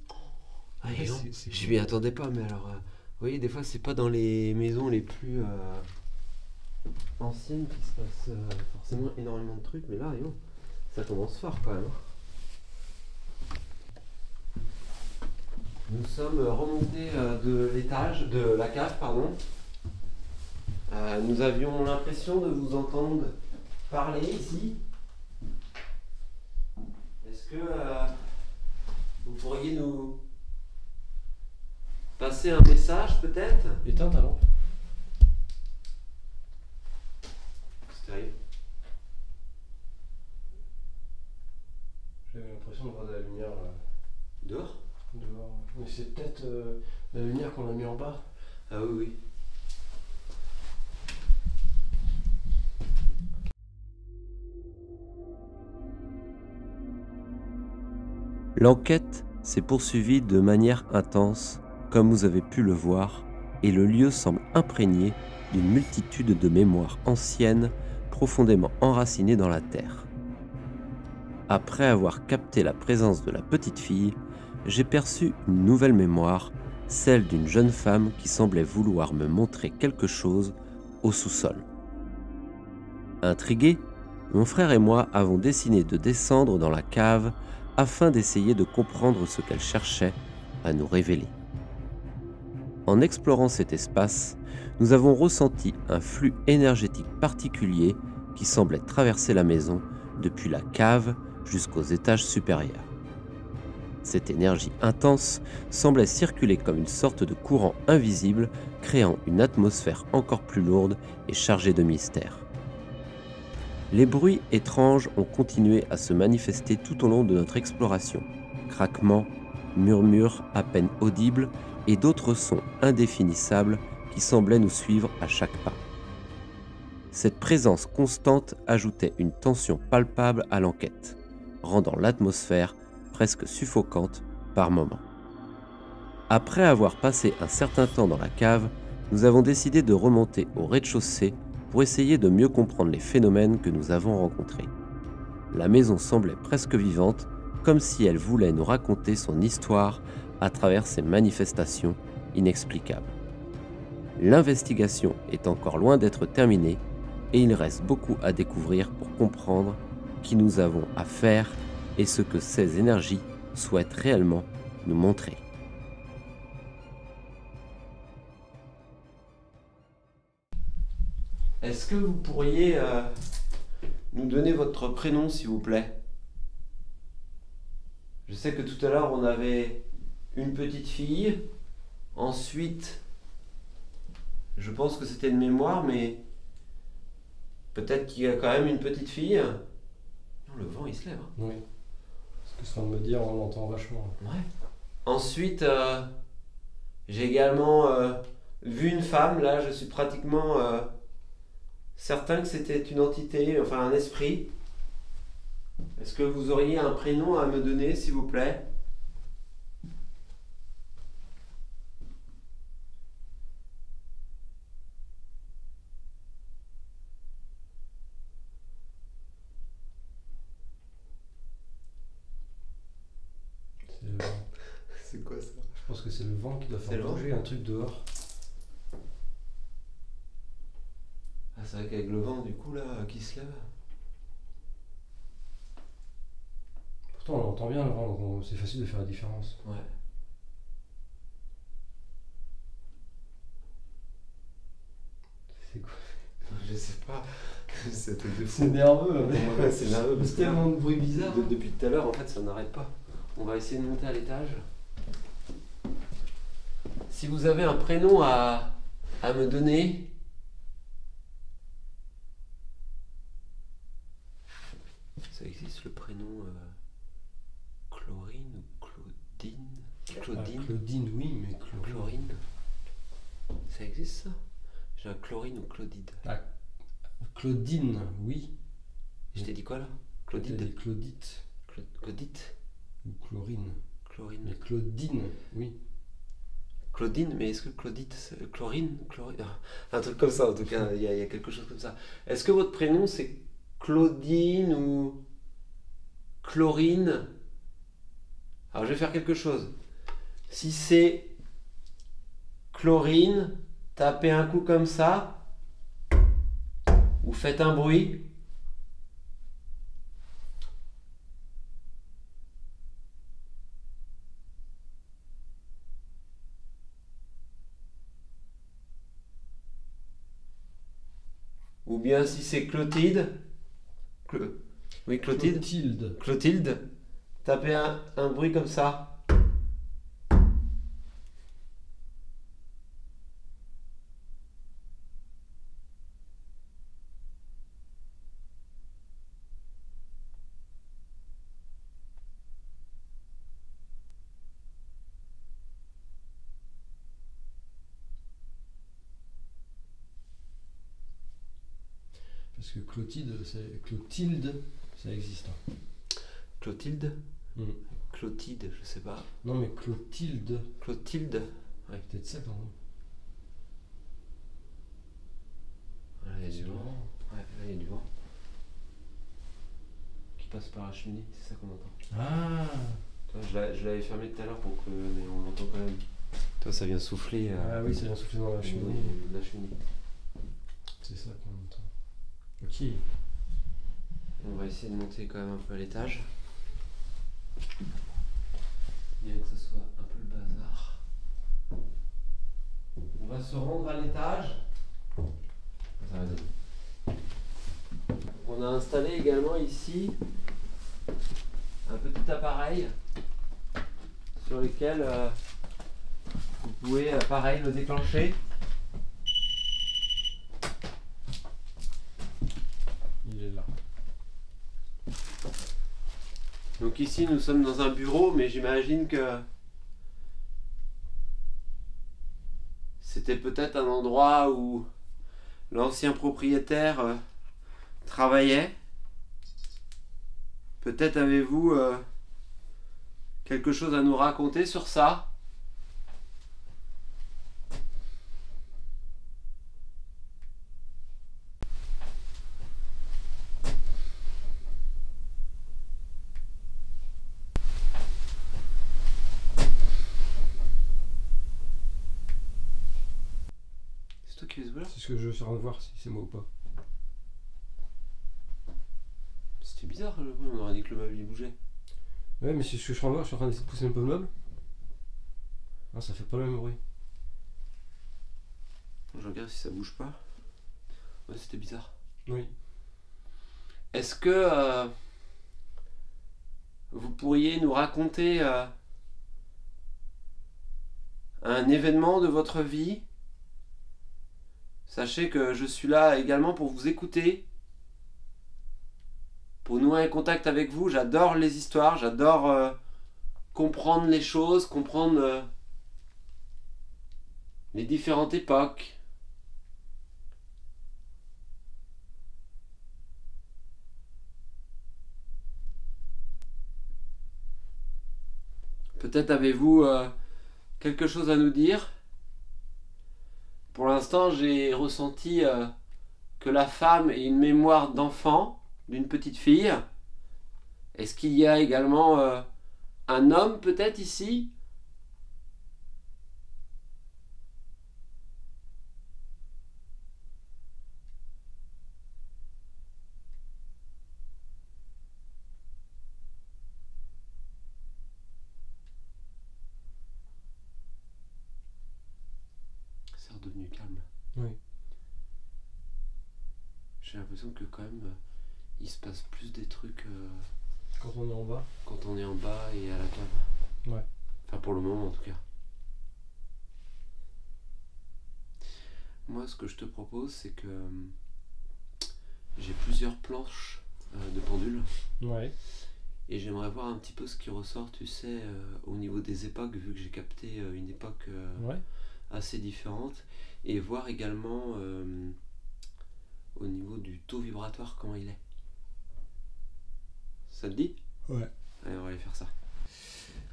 Ah, Ouais, dis donc, c'est je fou. m'y attendais pas, mais alors, vous voyez, des fois c'est pas dans les maisons les plus anciennes qu'il se passe forcément énormément de trucs, mais là, dis donc, ça commence fort quand même. hein. Nous sommes remontés de l'étage, de la cave, pardon. Nous avions l'impression de vous entendre parler ici. Est-ce que vous pourriez nous passer un message peut-être? Éteins ta lampe. C'est terrible. J'avais l'impression de voir de la lumière là, Dehors? dehors. Mais c'est peut-être la lumière qu'on a mis en bas. Ah oui, oui. L'enquête s'est poursuivie de manière intense, comme vous avez pu le voir, et le lieu semble imprégné d'une multitude de mémoires anciennes profondément enracinées dans la terre. Après avoir capté la présence de la petite fille, j'ai perçu une nouvelle mémoire, celle d'une jeune femme qui semblait vouloir me montrer quelque chose au sous-sol. Intrigués, mon frère et moi avons décidé de descendre dans la cave afin d'essayer de comprendre ce qu'elle cherchait à nous révéler. En explorant cet espace, nous avons ressenti un flux énergétique particulier qui semblait traverser la maison depuis la cave jusqu'aux étages supérieurs. Cette énergie intense semblait circuler comme une sorte de courant invisible, créant une atmosphère encore plus lourde et chargée de mystère. Les bruits étranges ont continué à se manifester tout au long de notre exploration, craquements, murmures à peine audibles et d'autres sons indéfinissables qui semblaient nous suivre à chaque pas. Cette présence constante ajoutait une tension palpable à l'enquête, rendant l'atmosphère presque suffocante par moments. Après avoir passé un certain temps dans la cave, nous avons décidé de remonter au rez-de-chaussée pour essayer de mieux comprendre les phénomènes que nous avons rencontrés. La maison semblait presque vivante, comme si elle voulait nous raconter son histoire à travers ces manifestations inexplicables. L'investigation est encore loin d'être terminée et il reste beaucoup à découvrir pour comprendre qui nous avons affaire et ce que ces énergies souhaitent réellement nous montrer. Est-ce que vous pourriez nous donner votre prénom, s'il vous plaît? Je sais que tout à l'heure, on avait une petite fille. Ensuite, je pense que c'était de mémoire, mais peut-être qu'il y a quand même une petite fille. Non, le vent, il se lève. Hein. Oui. Ce que je viens de me dire, on l'entend vachement. Ouais. Ensuite, j'ai également vu une femme. Là, je suis pratiquement certain que c'était une entité, enfin un esprit. Est-ce que vous auriez un prénom à me donner, s'il vous plaît? C'est le vent. C'est quoi ça? Je pense que c'est le vent qui doit C'est faire le vent bouger un truc dehors. Ah, c'est vrai qu'avec le vent, du coup, là, qui se lève. Pourtant, on entend bien le vent, donc c'est facile de faire la différence. Ouais. C'est quoi? Je sais pas. C'est un truc de fou. C'est nerveux, mais Ouais, c'est nerveux parce c'est que tellement de bruit bizarre. depuis tout à l'heure, en fait, ça n'arrête pas. On va essayer de monter à l'étage. Si vous avez un prénom à me donner. Ça existe le prénom Chlorine ou Claudine? Claudine? Ah, Claudine, oui, mais Chlorine? Ça existe ça? J'ai un Chlorine ou Claudide? Ah, Claudine, oui. Je t'ai dit quoi là? T'as Claudide? dit Claudite Claudite? ou Chlorine. Chlorine? Mais Claudine, oui. Claudine, mais est-ce que Claudite, c'est Chlorine? Un truc comme ça en tout cas, il y a quelque chose comme ça. Est-ce que votre prénom c'est Claudine ou Chlorine? Alors je vais faire quelque chose. Si c'est Chlorine, tapez un coup comme ça, ou faites un bruit. Ou bien si c'est Clotilde. Oui, Clotilde. Clotilde. Clotilde. Tapez un bruit comme ça. Parce que Clotilde, ça existe. Hein. Clotilde. Mm. Clotilde, je sais pas. Non, mais Clotilde. Clotilde. Ouais, peut-être ça quand même. Là, il y a du vent. Vraiment. Ouais, là, il y a du vent. Qui passe par la cheminée, c'est ça qu'on entend. Ah, Toi, je l'avais fermé tout à l'heure pour que. Mais on l'entend quand même. Toi, ça vient souffler. ah oui, ça vient souffler dans la au niveau cheminée. de la cheminée. C'est ça qu'on entend. Ok. On va essayer de monter quand même un peu à l'étage. Bien que ce soit un peu le bazar. On va se rendre à l'étage. Ça va donner. On a installé également ici un petit appareil sur lequel vous pouvez pareil le déclencher. Il est là. Donc ici nous sommes dans un bureau, mais j'imagine que c'était peut-être un endroit où l'ancien propriétaire travaillait. Peut-être avez-vous quelque chose à nous raconter sur ça? C'est toi qui fais ce bruit-là? C'est ce que je suis en train de voir, si c'est moi ou pas. C'était bizarre, on aurait dit que le meuble il bougeait. Ouais, mais c'est ce que je suis en train de voir, je suis en train d'essayer de pousser un peu le meuble. Ah, ça fait pas le même bruit. Je regarde si ça bouge pas. Ouais, c'était bizarre. Oui. Est-ce que vous pourriez nous raconter un événement de votre vie? Sachez que je suis là également pour vous écouter, pour nouer un contact avec vous. J'adore les histoires, j'adore comprendre les choses, comprendre les différentes époques. Peut-être avez-vous quelque chose à nous dire? Pour l'instant, j'ai ressenti que la femme ait une mémoire d'enfant, d'une petite fille. Est-ce qu'il y a également un homme peut-être ici? C'est redevenu calme. Oui. J'ai l'impression que quand même, il se passe plus des trucs Quand on est en bas. quand on est en bas et à la cave. Ouais. Enfin pour le moment en tout cas. Moi ce que je te propose c'est que j'ai plusieurs planches de pendules. Ouais. Et j'aimerais voir un petit peu ce qui ressort, tu sais, au niveau des époques, vu que j'ai capté une époque Ouais. assez différente. Et voir également au niveau du taux vibratoire comment il est. Ça te dit? Ouais. Allez, on va aller faire ça.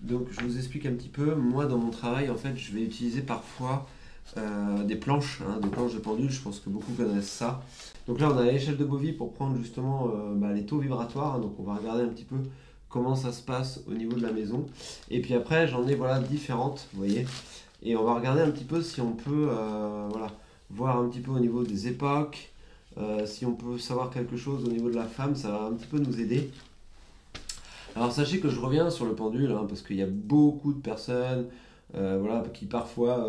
Donc je vous explique un petit peu. Moi dans mon travail, en fait, je vais utiliser parfois des planches, des planches de pendule. Je pense que beaucoup connaissent ça. Donc là on a l'échelle de Bovie pour prendre justement les taux vibratoires. Donc on va regarder un petit peu comment ça se passe au niveau de la maison. Et puis après j'en ai différentes, vous voyez. Et on va regarder un petit peu si on peut voir un petit peu au niveau des époques. Si on peut savoir quelque chose au niveau de la femme, ça va un petit peu nous aider. Alors sachez que je reviens sur le pendule, parce qu'il y a beaucoup de personnes qui parfois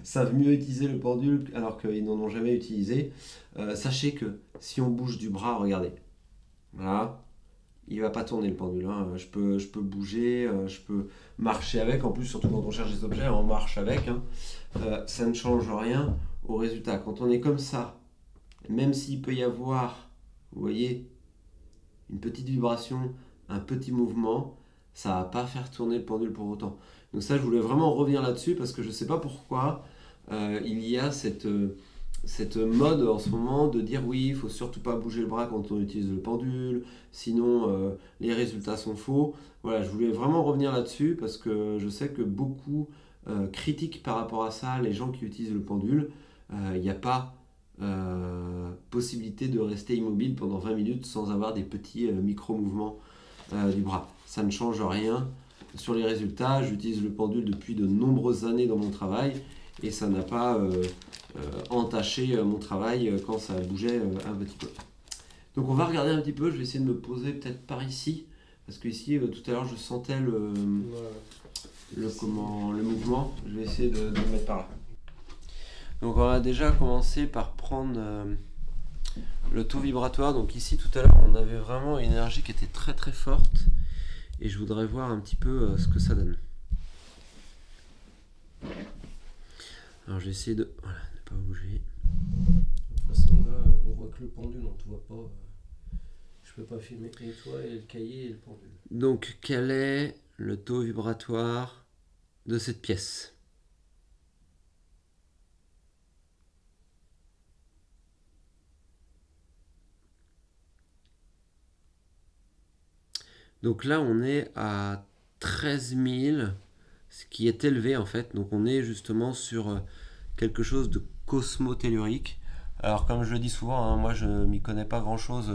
savent mieux utiliser le pendule alors qu'ils n'en ont jamais utilisé. Sachez que si on bouge du bras, regardez, voilà, il ne va pas tourner le pendule. Je peux bouger, je peux marcher avec, en plus surtout quand on cherche des objets, on marche avec. Ça ne change rien au résultat. Quand on est comme ça, même s'il peut y avoir, vous voyez, une petite vibration, un petit mouvement, ça va pas faire tourner le pendule pour autant. Donc ça, je voulais vraiment revenir là-dessus parce que je sais pas pourquoi il y a cette mode en ce moment de dire oui, il faut surtout pas bouger le bras quand on utilise le pendule, sinon les résultats sont faux. Voilà, je voulais vraiment revenir là-dessus parce que je sais que beaucoup critiquent par rapport à ça les gens qui utilisent le pendule. Il n'y a pas possibilité de rester immobile pendant 20 minutes sans avoir des petits micro-mouvements du bras. Ça ne change rien sur les résultats. J'utilise le pendule depuis de nombreuses années dans mon travail et ça n'a pas entaché mon travail quand ça bougeait un petit peu. Donc on va regarder un petit peu, je vais essayer de me poser peut-être par ici, parce que ici tout à l'heure je sentais le mouvement. Je vais essayer de me mettre par là. Donc on va déjà commencer par prendre le taux vibratoire. Donc ici tout à l'heure on avait vraiment une énergie qui était très très forte et je voudrais voir un petit peu ce que ça donne. Alors je vais essayer de ne pas bouger. De toute façon là on voit que le pendule, on ne voit pas. Je peux pas filmer. Et toi, et le cahier et le pendule. Donc, quel est le taux vibratoire de cette pièce? Donc là, on est à 13 000, ce qui est élevé en fait. Donc on est justement sur quelque chose de cosmotellurique. Alors comme je le dis souvent, hein, moi je m'y connais pas grand-chose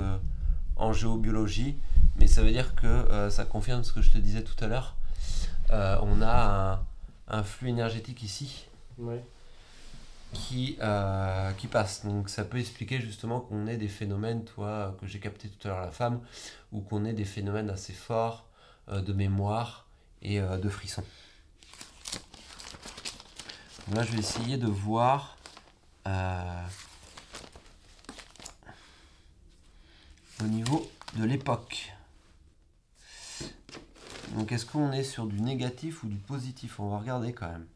en géobiologie, mais ça veut dire que ça confirme ce que je te disais tout à l'heure. On a un flux énergétique ici. Ouais. Qui passe. Donc ça peut expliquer justement qu'on ait des phénomènes, toi, que j'ai capté tout à l'heure la femme, ou qu'on ait des phénomènes assez forts de mémoire et de frissons. Donc là je vais essayer de voir au niveau de l'époque. Donc est-ce qu'on est sur du négatif ou du positif? On va regarder quand même.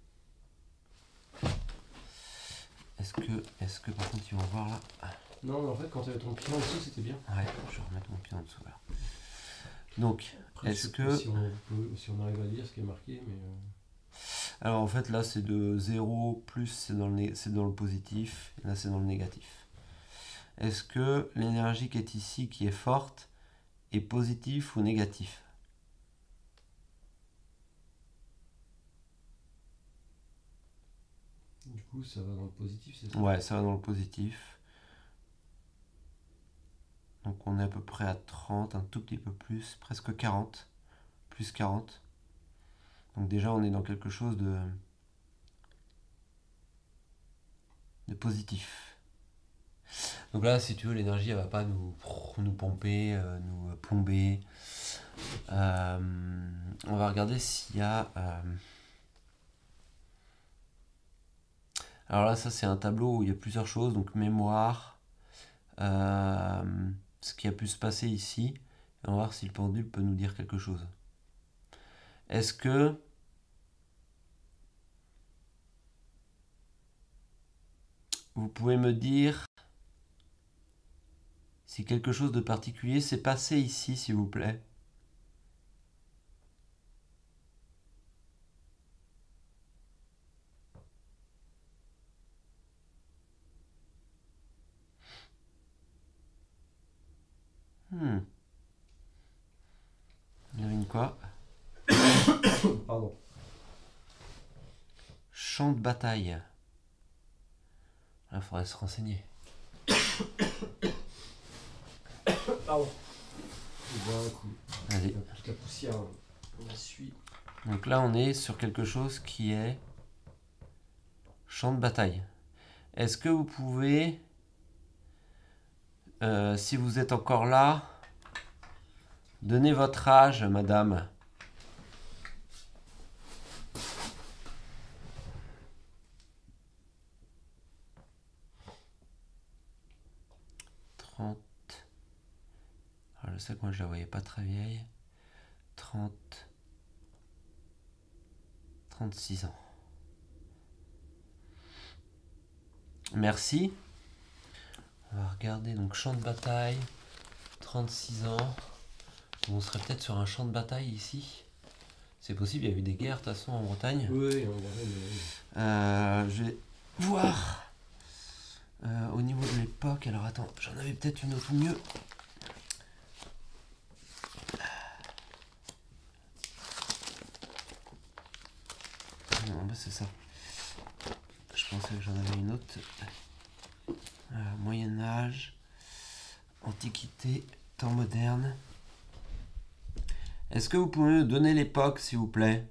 Est-ce que par contre ils vont voir là? Non, mais en fait, quand tu avais ton pied en dessous, c'était bien. Ouais, je vais remettre mon pied en dessous là. Donc, Après, est-ce je sais que... pas si on arrive à lire ce qui est marqué, mais... Alors en fait là c'est de 0 plus c'est dans le positif, et là c'est dans le négatif. Est-ce que l'énergie qui est ici, qui est forte, est positive ou négative? Du coup, ça va dans le positif, c'est ça? Ouais, ça va dans le positif. Donc on est à peu près à 30, un tout petit peu plus, presque 40, plus 40. Donc déjà on est dans quelque chose de positif. Donc là, si tu veux, l'énergie elle va pas nous pomper, nous plomber. On va regarder s'il y a... Alors là, ça c'est un tableau où il y a plusieurs choses, donc mémoire, ce qui a pu se passer ici, et on va voir si le pendule peut nous dire quelque chose. Est-ce que vous pouvez me dire si quelque chose de particulier s'est passé ici, s'il vous plaît? Devine quoi? Pardon. Champ de bataille. Il faudrait se renseigner. Pardon. Je bois un coup. Allez. Toute la poussière, on la suit. Donc là, on est sur quelque chose qui est champ de bataille. Est-ce que vous pouvez, si vous êtes encore là, donner votre âge, madame? Alors, je sais que moi je la voyais pas très vieille. 36 ans. Merci. On va regarder donc champ de bataille. 36 ans. On serait peut-être sur un champ de bataille ici. C'est possible, il y a eu des guerres de toute façon en Bretagne. Oui, on va Je vais voir au niveau de l'époque. Alors attends, j'en avais peut-être une autre mieux. Non, bah c'est ça. Je pensais que j'en avais une autre. Moyen-Âge, Antiquité, temps moderne. Est-ce que vous pouvez me donner l'époque, s'il vous plaît?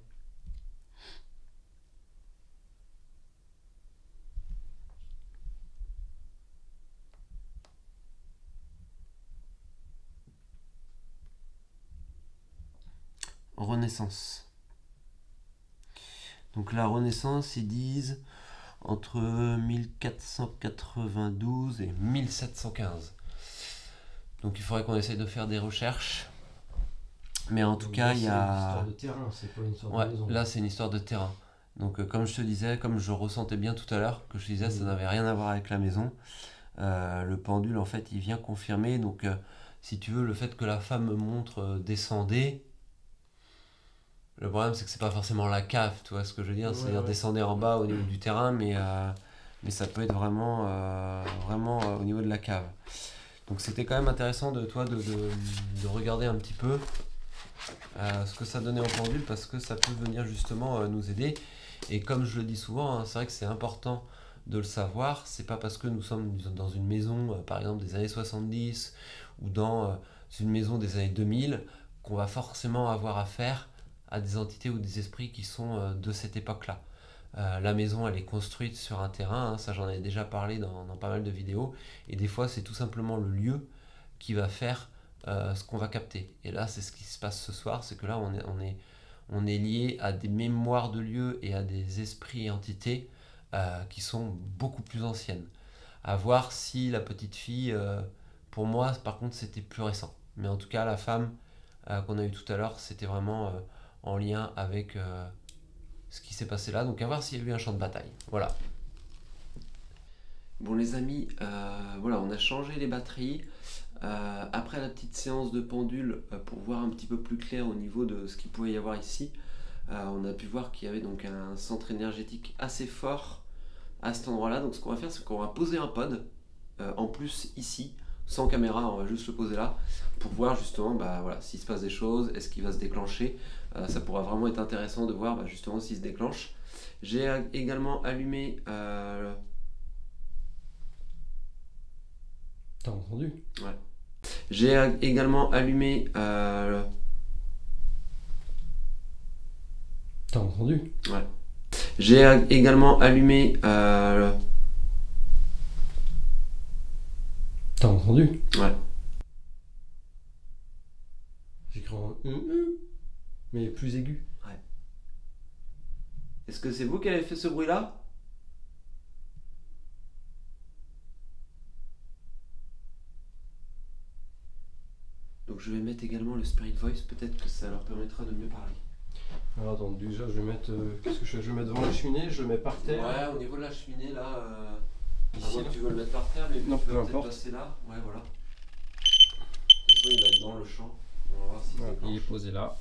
Renaissance. Donc la Renaissance, ils disent entre 1492 et 1715. Donc il faudrait qu'on essaye de faire des recherches. Mais en tout cas, il y a... C'est une histoire de terrain, c'est pas une histoire Ouais, de maison. là c'est une histoire de terrain. Donc comme je te disais, comme je ressentais bien tout à l'heure, que je disais ça n'avait rien à voir avec la maison, le pendule en fait il vient confirmer. Donc si tu veux, le fait que la femme me montre descendez, le problème c'est que c'est pas forcément la cave, tu vois ce que je veux dire, Ouais, c'est-à-dire ouais. descendez en bas au niveau du terrain, mais ça peut être vraiment, au niveau de la cave. Donc c'était quand même intéressant de regarder un petit peu ce que ça donnait en pendule, parce que ça peut venir justement nous aider. Et comme je le dis souvent, hein, c'est vrai que c'est important de le savoir. C'est pas parce que nous sommes dans une maison, par exemple des années 70 ou dans une maison des années 2000, qu'on va forcément avoir affaire à des entités ou des esprits qui sont de cette époque-là. La maison, elle est construite sur un terrain, hein, ça j'en ai déjà parlé dans pas mal de vidéos, et des fois c'est tout simplement le lieu qui va faire ce qu'on va capter. Et là, c'est ce qui se passe ce soir, c'est que là, on est lié à des mémoires de lieux et à des esprits et entités qui sont beaucoup plus anciennes. À voir si la petite fille, pour moi, par contre, c'était plus récent. Mais en tout cas, la femme qu'on a eue tout à l'heure, c'était vraiment en lien avec ce qui s'est passé là. Donc à voir s'il y a eu un champ de bataille. Voilà. Bon les amis, voilà, on a changé les batteries. Après la petite séance de pendule, pour voir un petit peu plus clair au niveau de ce qu'il pouvait y avoir ici, on a pu voir qu'il y avait donc un centre énergétique assez fort à cet endroit-là. Donc ce qu'on va faire, c'est qu'on va poser un pod en plus ici, sans caméra, on va juste le poser là pour voir justement voilà, s'il se passe des choses, est-ce qu'il va se déclencher. Ça pourra vraiment être intéressant de voir justement s'il se déclenche. J'ai également allumé T'as entendu? Ouais. J'ai également allumé T'as entendu? Ouais. J'ai également allumé T'as entendu? Ouais. J'écris en mais plus aigu. Ouais. Est-ce que c'est vous qui avez fait ce bruit-là? Donc je vais mettre également le Spirit Voice, peut-être que ça leur permettra de mieux parler. Alors attends, déjà je vais mettre. Qu'est-ce que je fais? Je vais mettre devant la cheminée, je le mets par terre. Ouais, au niveau de la cheminée là, Ici, tu veux le mettre par terre, mais non, tu peux peu peut-être importe. passer là. Ouais, voilà. Des fois il va être dans le champ. On va voir si Voilà, il est posé là.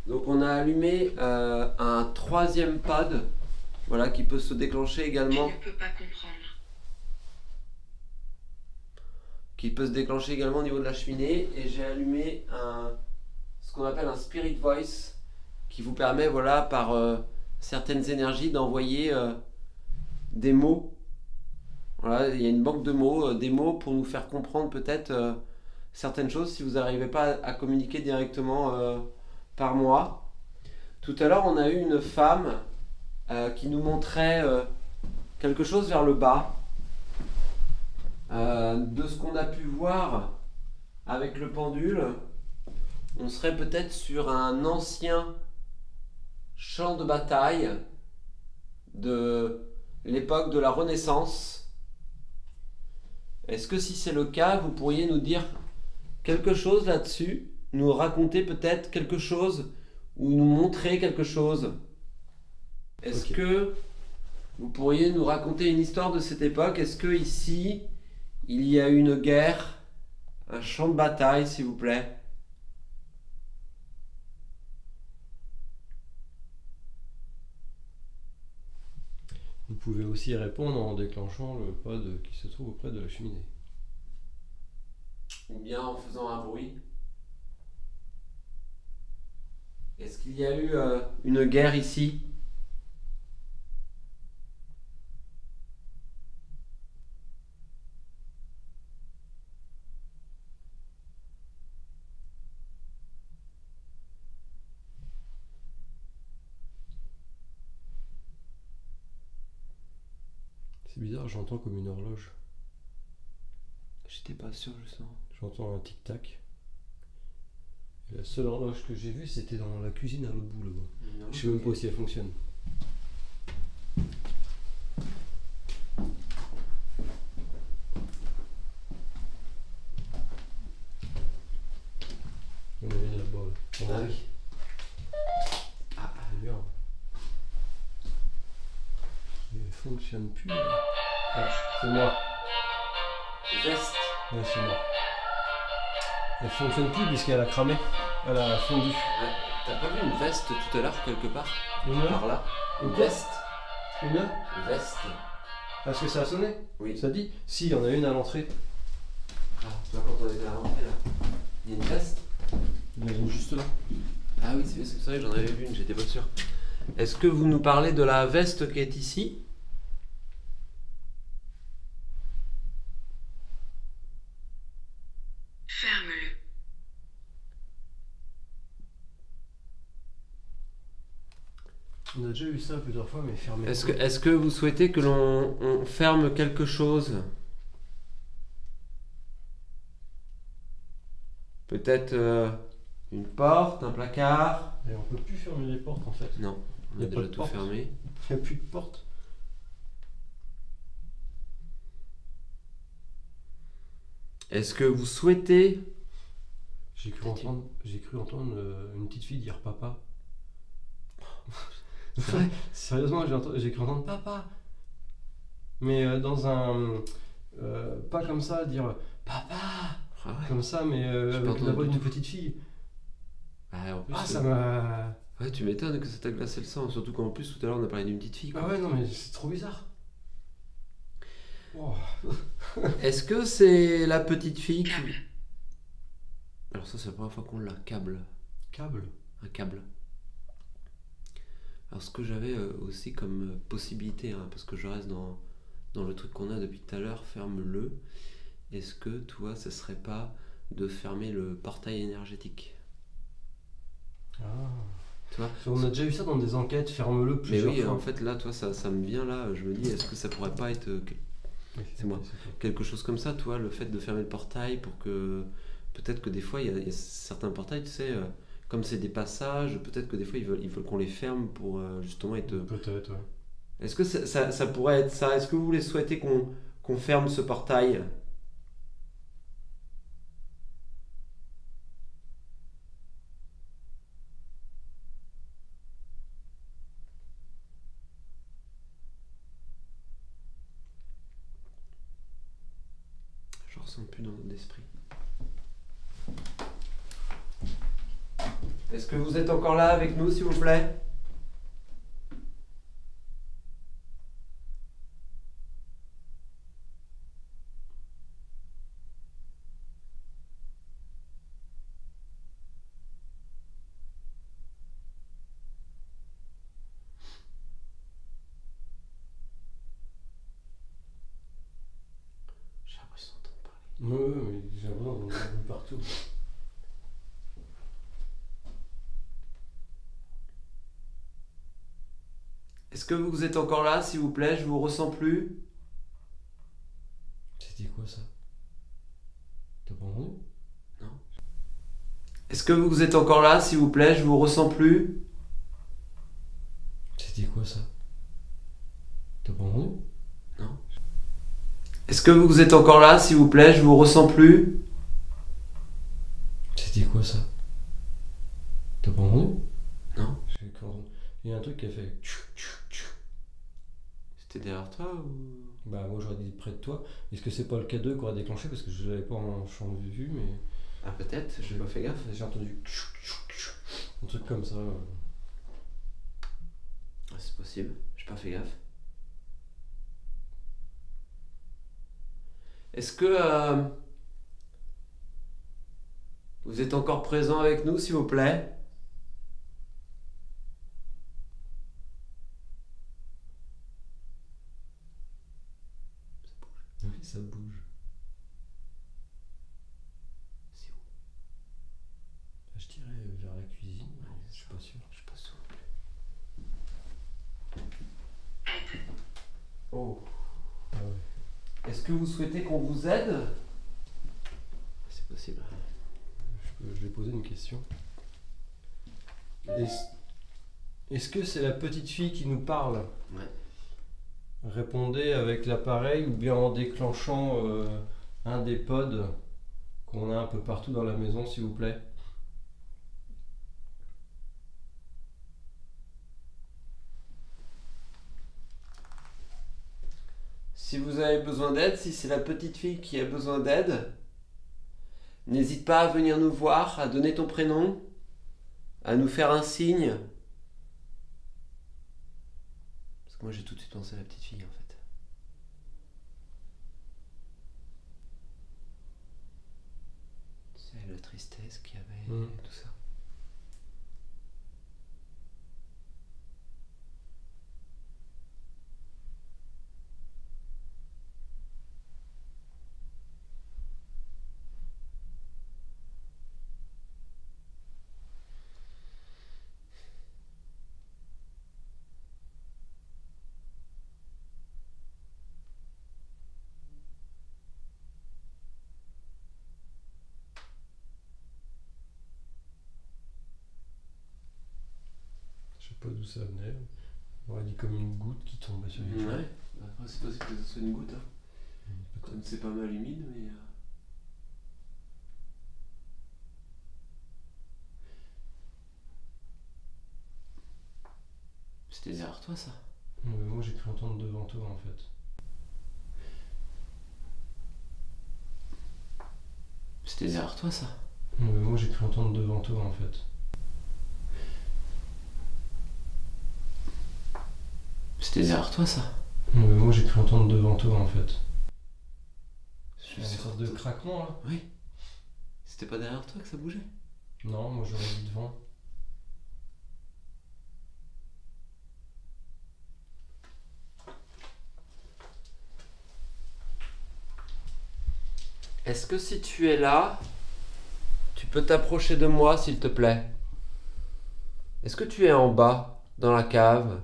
Donc on a allumé un troisième pad, voilà, qui peut se déclencher Je également. ne peux pas comprendre. Qui peut se déclencher également au niveau de la cheminée, et j'ai allumé ce qu'on appelle un Spirit Voice qui vous permet, voilà, par certaines énergies d'envoyer des mots. Voilà, il y a une banque de mots, des mots pour nous faire comprendre peut-être certaines choses si vous n'arrivez pas à communiquer directement par moi. Tout à l'heure, on a eu une femme qui nous montrait quelque chose vers le bas. De ce qu'on a pu voir avec le pendule, on serait peut-être sur un ancien champ de bataille de l'époque de la Renaissance. Est-ce que si c'est le cas, vous pourriez nous dire quelque chose là-dessus, nous raconter peut-être quelque chose ou nous montrer quelque chose? Est-ce que vous pourriez nous raconter une histoire de cette époque? Est-ce que ici il y a eu une guerre, un champ de bataille, s'il vous plaît? Vous pouvez aussi répondre en déclenchant le pod qui se trouve auprès de la cheminée. Ou bien en faisant un bruit. Est-ce qu'il y a eu une guerre ici? C'est bizarre, j'entends comme une horloge. J'étais pas sûr, justement. J'entends un tic-tac. Et la seule horloge que j'ai vue, c'était dans la cuisine à l'autre bout là-bas. Je sais même pas si elle fonctionne. On est là-bas. Là. Ah oui. C'est bien. Elle fonctionne plus. Là. Ah, c'est moi. Veste. Ouais, c'est mort. Elle fonctionne plus puisqu'elle a cramé. Elle a fondu. Ouais. T'as pas vu une veste tout à l'heure quelque part? Une Par là? Une quoi? veste? Une Une veste? Est-ce que ça a sonné? Oui. Ça dit? Si, il y en a une à l'entrée. Ah, tu vois quand on était à l'entrée là. Il y a une veste? Il y en a une juste là. Ah oui, c'est vrai, j'en avais vu une, j'étais pas sûr. Est-ce que vous nous parlez de la veste qui est ici? Ferme-le. On a déjà eu ça plusieurs fois, mais fermé. Est-ce que vous souhaitez que on ferme quelque chose? Peut-être une porte, un placard? Et on peut plus fermer les portes en fait. Non, on Y a a pas déjà de tout porte. fermé. Il n'y a plus de porte. Est-ce que vous souhaitez... J'ai cru entendre une petite fille dire papa. C'est vrai? Sérieusement, j'ai cru entendre papa. Mais dans un. Pas comme ça, dire papa. Ah ouais. Comme ça, mais J'ai pas avec entendu la voix du d'une tout. petite fille. Ah, en plus, Ah, ça m'a. ouais, tu m'étonnes que ça t'a glacé le sang, surtout qu'en plus tout à l'heure on a parlé d'une petite fille. Ah Quoi. ouais, non, mais c'est trop bizarre. Oh. Est-ce que c'est la petite fille qui... Alors ça c'est la première fois qu'on l'a, câble. Câble. Un câble. Alors ce que j'avais aussi comme possibilité, hein, parce que je reste dans le truc qu'on a depuis tout à l'heure, ferme-le. Est-ce que toi, ce serait pas de fermer le portail énergétique? Ah. Tu vois? On a déjà eu ça dans des enquêtes, ferme-le Mais plusieurs oui, fois. en fait là, toi, ça me vient là, je me dis, est-ce que ça pourrait pas être Oui, c'est moi. toi. quelque chose comme ça, toi, le fait de fermer le portail pour que... Peut-être que des fois, il y a certains portails, tu sais, comme c'est des passages, peut-être que des fois, ils veulent qu'on les ferme pour justement être... Peut-être, ouais. Est-ce que ça pourrait être ça? Est-ce que vous voulez souhaiter qu'on ferme ce portail? Je ressens plus dans notre esprit. Est-ce que vous êtes encore là avec nous, s'il vous plaît? J'ai l'impression d'entendre parler. Ouais, mais j'ai l'impression qu'on en a vu partout. Est-ce que vous êtes encore là, s'il vous plaît? Je vous ressens plus. C'était quoi ça? T'as pas entendu? Est-ce que vous êtes encore là, s'il vous plaît? Je vous ressens plus. C'était quoi ça? T'as pas entendu? Est-ce que vous êtes encore là, s'il vous plaît? Je vous ressens plus. C'était quoi ça? T'as pas entendu? Non. J'ai cru entendre. Il y a un truc qui a fait. C'était derrière toi ou... Bah, moi j'aurais dit près de toi. Est-ce que c'est pas le K2 qu'on a déclenché? Parce que je l'avais pas en champ de vue, mais. Ah peut-être, j'ai pas fait gaffe. J'ai entendu. Un truc comme ça. Ah, c'est possible, j'ai pas fait gaffe. Est-ce que vous êtes encore présent avec nous, s'il vous plaît? Oui, ça bouge. C'est où? Je dirais vers la cuisine, mais je suis pas sûr. Je suis pas sûr non plus. Aide. Oh. Ah ouais. Est-ce que vous souhaitez qu'on vous aide? C'est possible. Je vais poser une question. Est-ce que c'est la petite fille qui nous parle? Ouais. Répondez avec l'appareil ou bien en déclenchant un des pods qu'on a un peu partout dans la maison, s'il vous plaît. Si vous avez besoin d'aide, si c'est la petite fille qui a besoin d'aide, n'hésite pas à venir nous voir, à donner ton prénom, à nous faire un signe. Parce que moi j'ai tout de suite pensé à la petite fille en fait. C'est la tristesse qu'il y avait, tout ça. Je sais pas d'où ça venait. On aurait dit comme une goutte qui tombait sur les Ouais, après c'est possible que ce soit une goutte. Hein. Comme c'est pas mal humide, mais. C'était derrière toi ça. Non, mais moi j'ai cru entendre devant toi en fait. C'était derrière toi ça. Non, mais moi j'ai cru entendre devant toi en fait. C'était derrière toi ça. Non, mais moi j'ai cru entendre devant toi en fait. Je Une suis sorte de craquement là. Oui. C'était pas derrière toi que ça bougeait. Non, moi j'aurais dit devant. Est-ce que si tu es là, tu peux t'approcher de moi s'il te plaît? Est-ce que tu es en bas, dans la cave?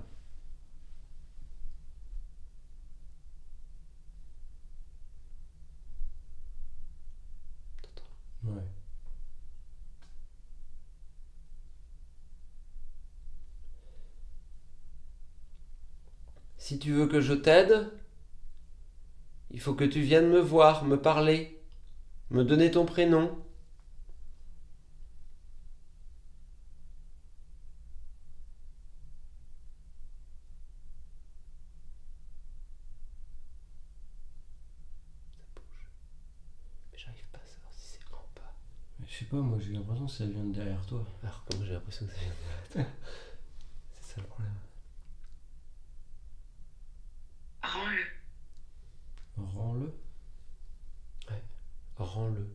Ouais. Si tu veux que je t'aide, il faut que tu viennes me voir, me parler, me donner ton prénom. Mais j'arrive pas à savoir si c'est en bas. Mais je sais pas, moi j'ai l'impression que ça vient de derrière toi. Alors comment j'ai l'impression que ça vient de derrière toi? C'est ça le problème. Rends-le. Rends-le. Rends-le.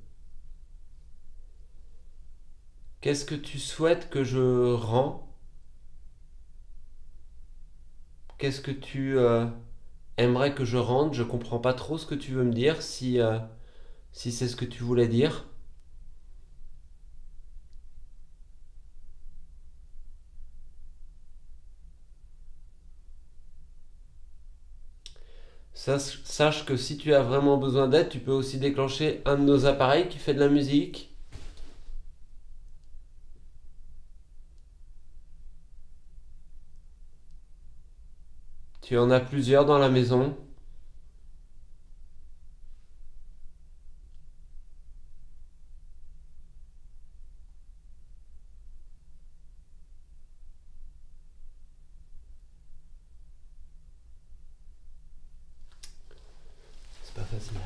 Qu'est-ce que tu souhaites que je rends? Qu'est-ce que tu aimerais que je rende? Je comprends pas trop ce que tu veux me dire, si c'est ce que tu voulais dire. Sache que si tu as vraiment besoin d'aide, tu peux aussi déclencher un de nos appareils qui fait de la musique. Tu en as plusieurs dans la maison. C'est pas facile.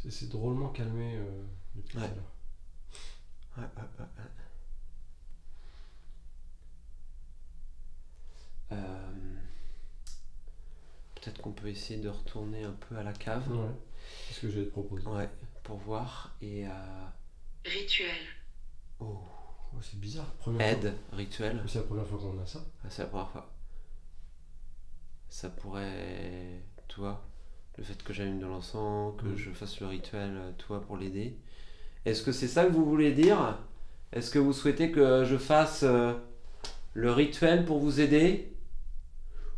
C'est drôlement calmé depuis Ouais. tout à l'heure. Ouais. Peut-être qu'on peut essayer de retourner un peu à la cave. Ouais. C'est ce que j'allais te proposer. Ouais, pour voir. Et Rituel. oh, Ouais, c'est bizarre. Première aide, rituel. fois. C'est la première fois qu'on a ça. Ah, c'est la première fois. Ça pourrait, toi, le fait que j'allume de l'encens, que je fasse le rituel, toi, pour l'aider. Est-ce que c'est ça que vous voulez dire? Est-ce que vous souhaitez que je fasse le rituel pour vous aider?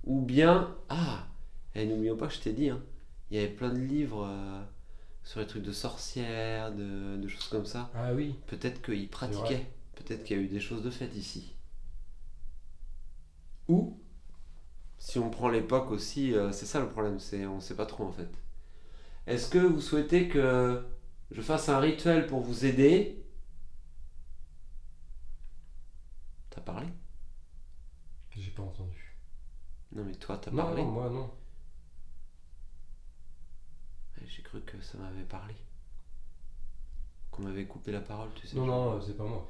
Ou bien... Ah, et n'oublions pas que je t'ai dit, hein, il y avait plein de livres sur les trucs de sorcières, de choses comme ça. Ah oui. Peut-être qu'ils vrai. pratiquaient. Peut-être qu'il y a eu des choses de faites ici. Ou, si on prend l'époque aussi, c'est ça le problème, on sait pas trop en fait. Est-ce que vous souhaitez que je fasse un rituel pour vous aider? T'as parlé? J'ai pas entendu. Non mais toi t'as Non, parlé. non, moi non. Ouais, j'ai cru que ça m'avait parlé. Qu'on m'avait coupé la parole, tu sais. Non, genre. non, c'est pas moi.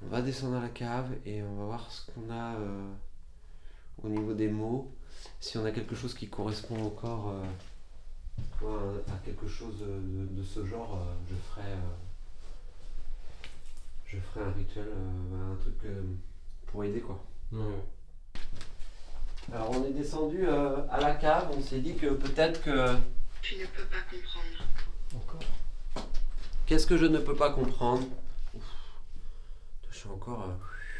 On va descendre à la cave et on va voir ce qu'on a au niveau des mots. Si on a quelque chose qui correspond encore à quelque chose de ce genre, je ferai un rituel, un truc pour aider quoi. Ouais, ouais. Alors on est descendu à la cave, on s'est dit que peut-être que... Tu ne peux pas comprendre. Encore. Qu'est-ce que je ne peux pas comprendre? Ouf. Je suis encore...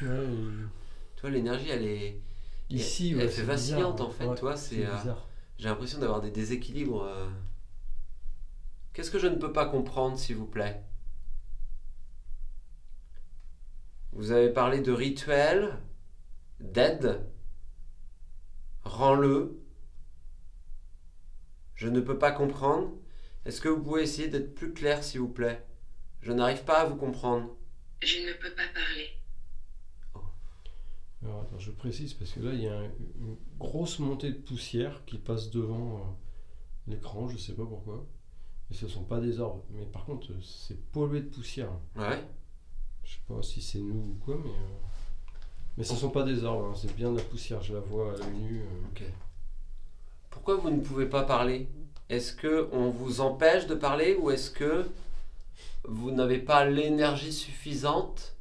Ouais, Tu vois, l'énergie elle est... ici, elle ouais, fait c'est vacillante bizarre, en fait, ouais, toi, c'est... bizarre. J'ai l'impression d'avoir des déséquilibres. Qu'est-ce que je ne peux pas comprendre, s'il vous plaît? Vous avez parlé de rituel, d'aide, rends-le. Je ne peux pas comprendre. Est-ce que vous pouvez essayer d'être plus clair, s'il vous plaît? Je n'arrive pas à vous comprendre. Je ne peux pas parler. Alors attends, je précise parce que là il y a une grosse montée de poussière qui passe devant l'écran, je sais pas pourquoi. Et ce sont pas des orbes, mais par contre c'est pollué de poussière. Ouais. Je sais pas si c'est nous ou quoi, mais ce sont pas des orbes, hein, c'est bien de la poussière, je la vois à l'œil nu. Ok. Pourquoi vous ne pouvez pas parler? Est-ce que on vous empêche de parler ou est-ce que vous n'avez pas l'énergie suffisante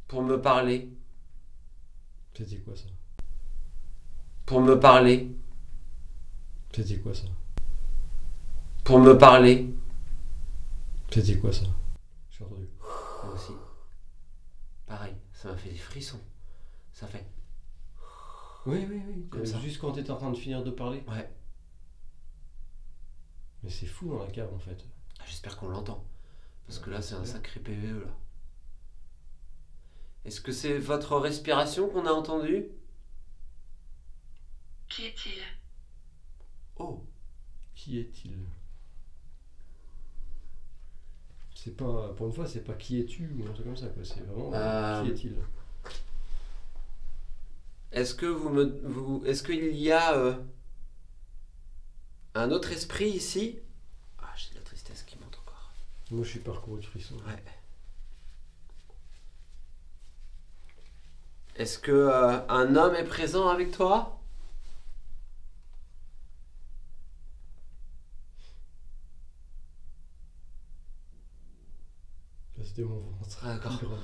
pour me parler? C'était quoi ça? Pour me parler? C'était quoi ça? Pour me parler? C'était quoi ça? J'ai entendu. Moi aussi. Pareil, ça m'a fait des frissons. Ça fait... Oui, oui, oui. Comme ça. Juste quand t'étais en train de finir de parler. Ouais. Mais c'est fou dans la cave en fait. J'espère qu'on l'entend. Parce que là, c'est un sacré PVE, là. Est-ce que c'est votre respiration qu'on a entendue? Qui est-il? Oh. Qui est-il? C'est pas, pour une fois, c'est pas qui es-tu ou un truc comme ça, quoi. C'est vraiment qui est-il? Est-ce que est-ce qu'il y a un autre esprit ici? Ah, j'ai de la tristesse qui monte encore. Moi, je suis parcouru de frissons. Ouais. Est-ce que un homme est présent avec toi? Ça, c'était mon ventre. Ah, d'accord. Qui grogne.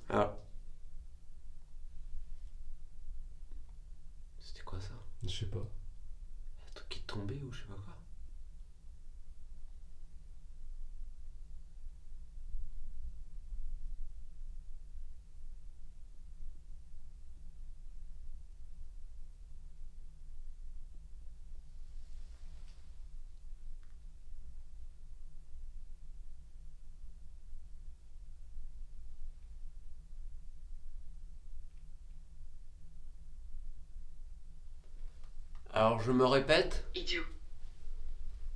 Alors. C'était quoi ça? Je sais pas. Un truc qui est tombé ou je sais pas quoi? Alors je me répète. Idiot.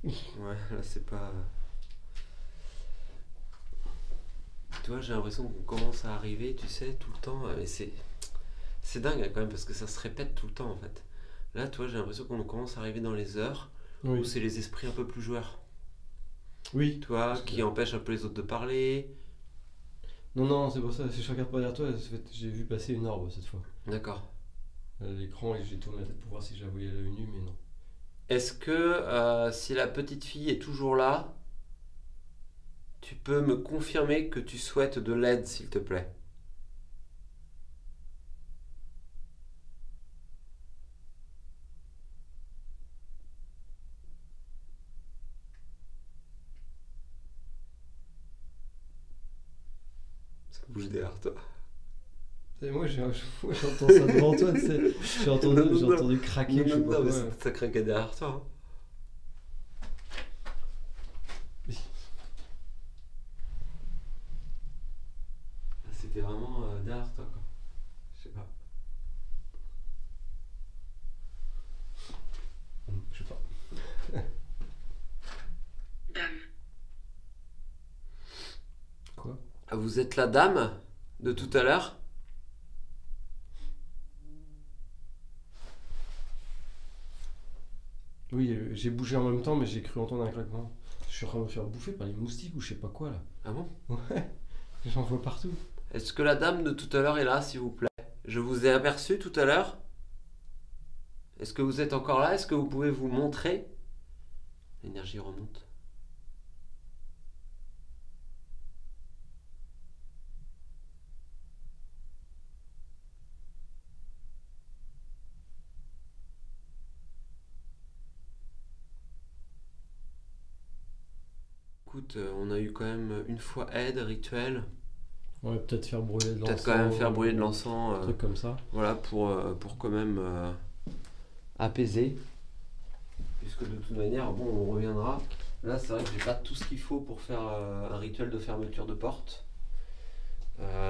Ouais, là c'est pas... Tu vois, j'ai l'impression qu'on commence à arriver, tu sais, tout le temps. Mais c'est dingue quand même parce que ça se répète tout le temps en fait. Là, tu vois, j'ai l'impression qu'on commence à arriver dans les heures Oui. où c'est les esprits un peu plus joueurs. Oui. Tu vois, Parce que- qui empêchent un peu les autres de parler. Non, non, c'est pour ça. Si je regarde pas derrière toi, j'ai vu passer une orbe cette fois. D'accord. À l'écran et j'ai tourné la tête pour voir si je la voyais à l'œil nu, mais non. Est-ce que si la petite fille est toujours là, tu peux me confirmer que tu souhaites de l'aide, s'il te plaît? Ça bouge derrière toi. Et moi, j'entends ça devant toi, tu sais. J'ai entendu, Non, non, j'ai non. entendu craquer, je sais pas mais quoi. ça craquait derrière toi. Hein. C'était vraiment derrière toi, quoi. Je sais pas. Vous êtes la dame de tout à l'heure? Oui, j'ai bougé en même temps, mais j'ai cru entendre un claquement. Je suis en train de me faire bouffer par les moustiques ou je sais pas quoi là. Ah bon? Ouais, j'en vois partout. Est-ce que la dame de tout à l'heure est là, s'il vous plaît? Je vous ai aperçu tout à l'heure. Est-ce que vous êtes encore là? Est-ce que vous pouvez vous montrer? L'énergie remonte. Écoute, on a eu quand même une fois aide, rituel. Ouais, peut-être faire brûler de l'encens. Peut-être quand même faire brûler de l'encens. Un truc comme ça. Voilà, pour quand même apaiser. Puisque de toute manière, bon, on reviendra. Là, c'est vrai que j'ai pas tout ce qu'il faut pour faire un rituel de fermeture de porte.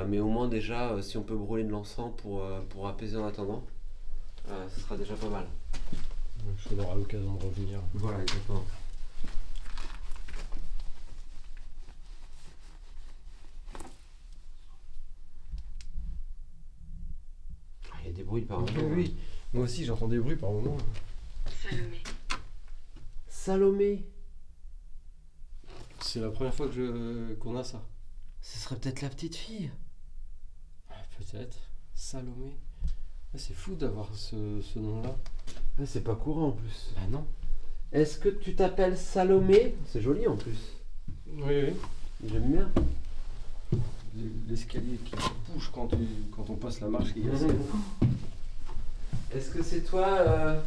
Mais au moins déjà, si on peut brûler de l'encens pour apaiser en attendant, ce sera déjà pas mal. Je aurai l'occasion de revenir. Voilà, exactement. Il y a des bruits par Oui, moment. oui. Moi aussi, j'entends des bruits par moment. Salomé. Salomé, C'est la première fois qu'on a ça. ce serait peut-être la petite fille. Ah, peut-être. Salomé. Ah, c'est fou d'avoir ce nom-là. C'est pas courant en plus. Bah non. Est-ce que tu t'appelles Salomé? C'est joli en plus. Oui, oui. J'aime bien. L'escalier qui bouge quand on passe la marche qui est cassée. Est-ce que c'est toi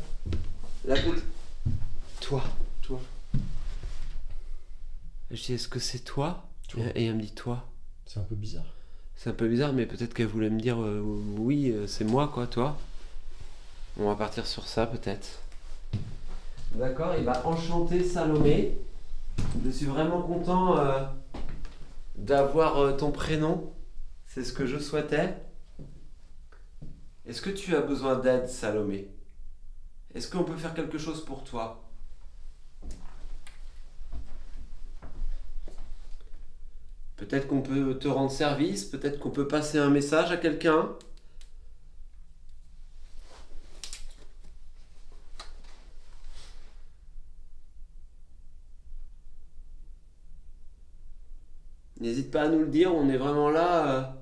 la petite... Toi. Je dis, est-ce que c'est toi? Toi. Et elle me dit toi. C'est un peu bizarre. C'est un peu bizarre, mais peut-être qu'elle voulait me dire oui, c'est moi, quoi, toi. On va partir sur ça, peut-être. D'accord, il va enchanter Salomé. Je suis vraiment content d'avoir ton prénom. C'est ce que je souhaitais. Est-ce que tu as besoin d'aide, Salomé? Est-ce qu'on peut faire quelque chose pour toi? Peut-être qu'on peut te rendre service, peut-être qu'on peut passer un message à quelqu'un. N'hésite pas à nous le dire, on est vraiment là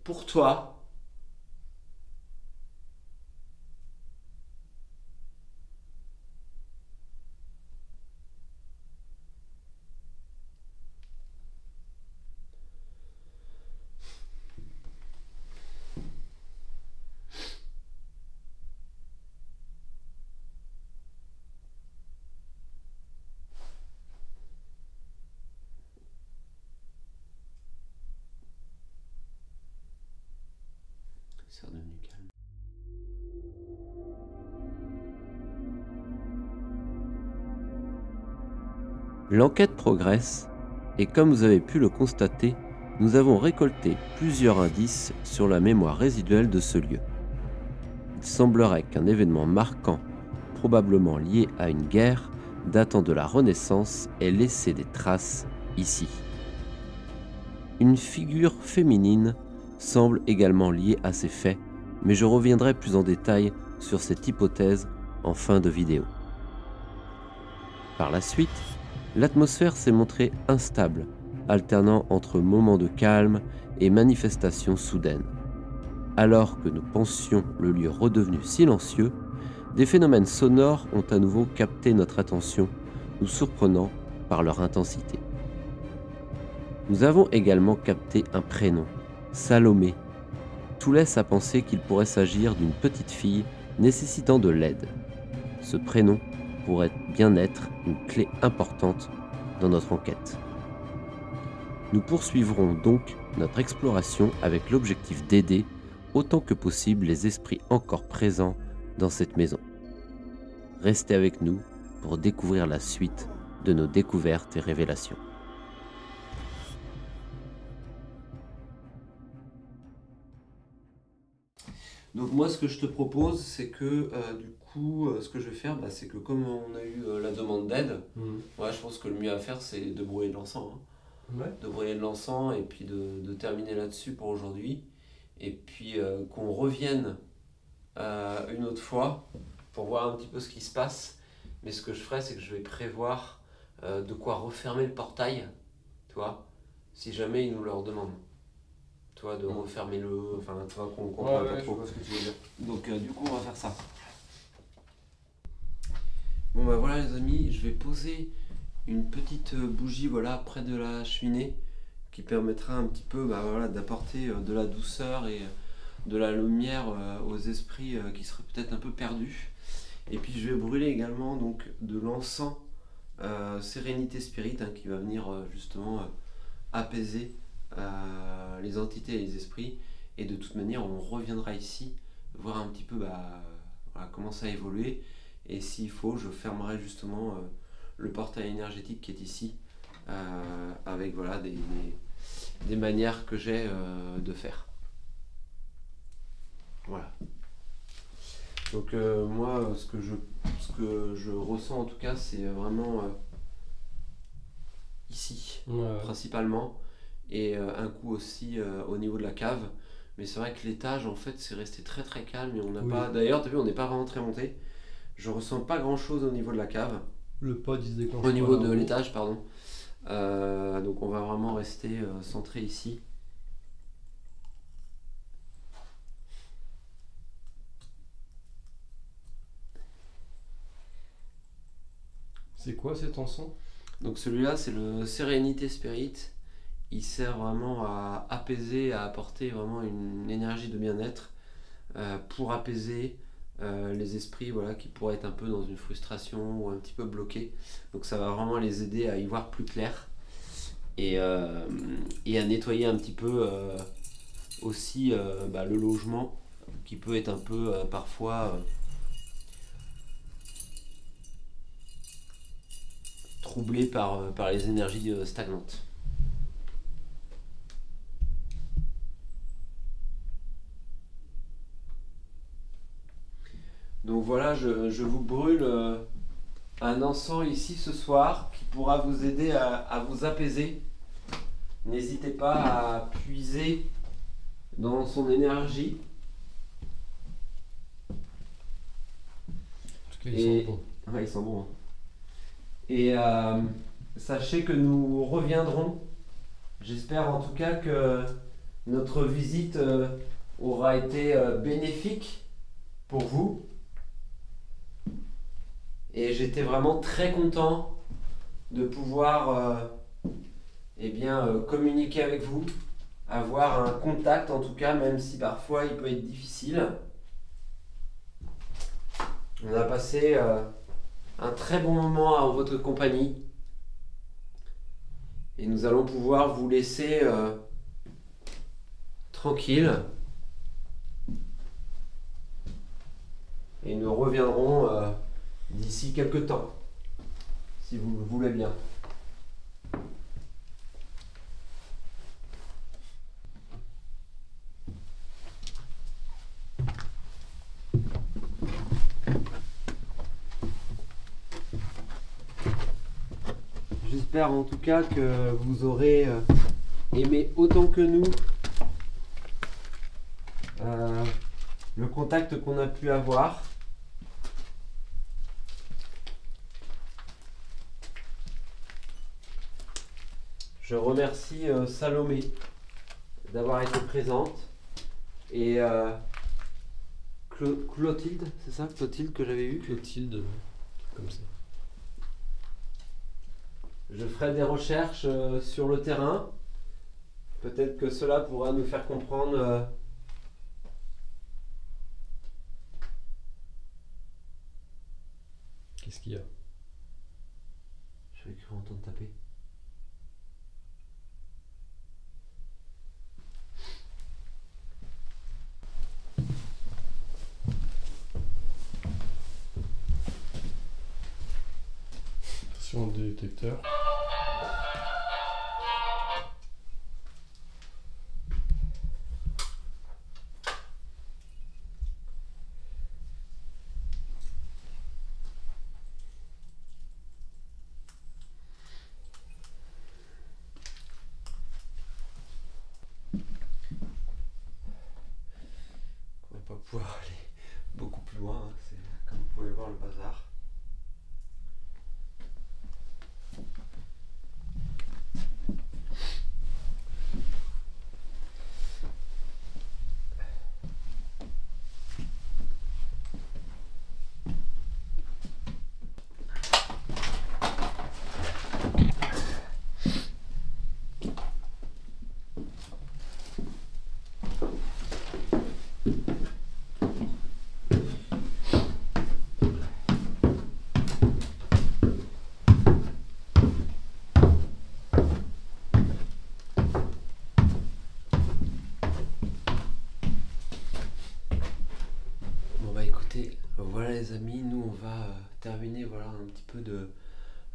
pour toi. C'est redevenu calme. L'enquête progresse et comme vous avez pu le constater, nous avons récolté plusieurs indices sur la mémoire résiduelle de ce lieu. Il semblerait qu'un événement marquant, probablement lié à une guerre datant de la Renaissance, ait laissé des traces ici. Une figure féminine semble également liée à ces faits, mais je reviendrai plus en détail sur cette hypothèse en fin de vidéo. Par la suite, l'atmosphère s'est montrée instable, alternant entre moments de calme et manifestations soudaines. Alors que nous pensions le lieu redevenu silencieux, des phénomènes sonores ont à nouveau capté notre attention, nous surprenant par leur intensité. Nous avons également capté un prénom, Salomé. Tout laisse à penser qu'il pourrait s'agir d'une petite fille nécessitant de l'aide. Ce prénom pourrait bien être une clé importante dans notre enquête. Nous poursuivrons donc notre exploration avec l'objectif d'aider autant que possible les esprits encore présents dans cette maison. Restez avec nous pour découvrir la suite de nos découvertes et révélations. Donc moi, ce que je te propose, c'est que du coup, ce que je vais faire, c'est que comme on a eu la demande d'aide, ouais, je pense que le mieux à faire, c'est de brûler de l'encens. Hein. Ouais. de brûler de l'encens et puis de terminer là-dessus pour aujourd'hui. Et puis qu'on revienne une autre fois pour voir un petit peu ce qui se passe. Mais ce que je ferai, c'est que je vais prévoir de quoi refermer le portail, tu vois, si jamais ils nous le redemandent. Tu vois, de refermer le. Enfin, tu vois, qu'on comprend pas trop ce que tu veux dire. Donc, du coup, on va faire ça. Bon, bah voilà, les amis, je vais poser une petite bougie voilà, près de la cheminée qui permettra un petit peu voilà, d'apporter de la douceur et de la lumière aux esprits qui seraient peut-être un peu perdus. Et puis je vais brûler également donc, de l'encens Sérénité Spirit qui va venir justement apaiser les entités et les esprits. Et de toute manière, on reviendra ici voir un petit peu voilà, comment ça a évolué. Et s'il faut, je fermerai justement le portail énergétique qui est ici avec voilà, des manières que j'ai de faire. Voilà. Donc moi, ce que je ressens en tout cas, c'est vraiment ici, principalement, et un coup aussi au niveau de la cave. Mais c'est vrai que l'étage, en fait, c'est resté très très calme et on n'a pas. D'ailleurs, t'as vu, on n'est pas vraiment très monté. Je ressens pas grand chose au niveau de la cave. Le pod il se déclenche. Au niveau de l'étage, pardon. Donc on va vraiment rester centré ici. C'est quoi cet encens? Donc celui-là, c'est le Sérénité Spirit. Il sert vraiment à apaiser, à apporter vraiment une énergie de bien-être pour apaiser les esprits voilà, qui pourraient être un peu dans une frustration ou un petit peu bloqués. Donc ça va vraiment les aider à y voir plus clair et à nettoyer un petit peu aussi le logement qui peut être un peu parfois troublé par les énergies stagnantes. Donc voilà, je vous brûle un encens ici ce soir qui pourra vous aider à vous apaiser. N'hésitez pas à puiser dans son énergie. En tout cas, ils sont bons. Ouais, ils sont bons. Et sachez que nous reviendrons. J'espère en tout cas que notre visite aura été bénéfique pour vous. Et j'étais vraiment très content de pouvoir communiquer avec vous, avoir un contact en tout cas, même si parfois il peut être difficile. On a passé un très bon moment en votre compagnie et nous allons pouvoir vous laisser tranquille et nous reviendrons d'ici quelques temps, si vous le voulez bien. J'espère en tout cas que vous aurez aimé autant que nous le contact qu'on a pu avoir. Je remercie Salomé d'avoir été présente et Clotilde, c'est ça Clotilde que j'avais eu Clotilde, comme ça. Je ferai des recherches sur le terrain. Peut-être que cela pourra nous faire comprendre Qu'est-ce qu'il y a? J'avais cru entendre taper. Attention au détecteur. pouvoir aller beaucoup plus loin. Hein. C'est, comme vous pouvez voir, le bazar. Écoutez, voilà les amis, nous on va terminer voilà, un petit peu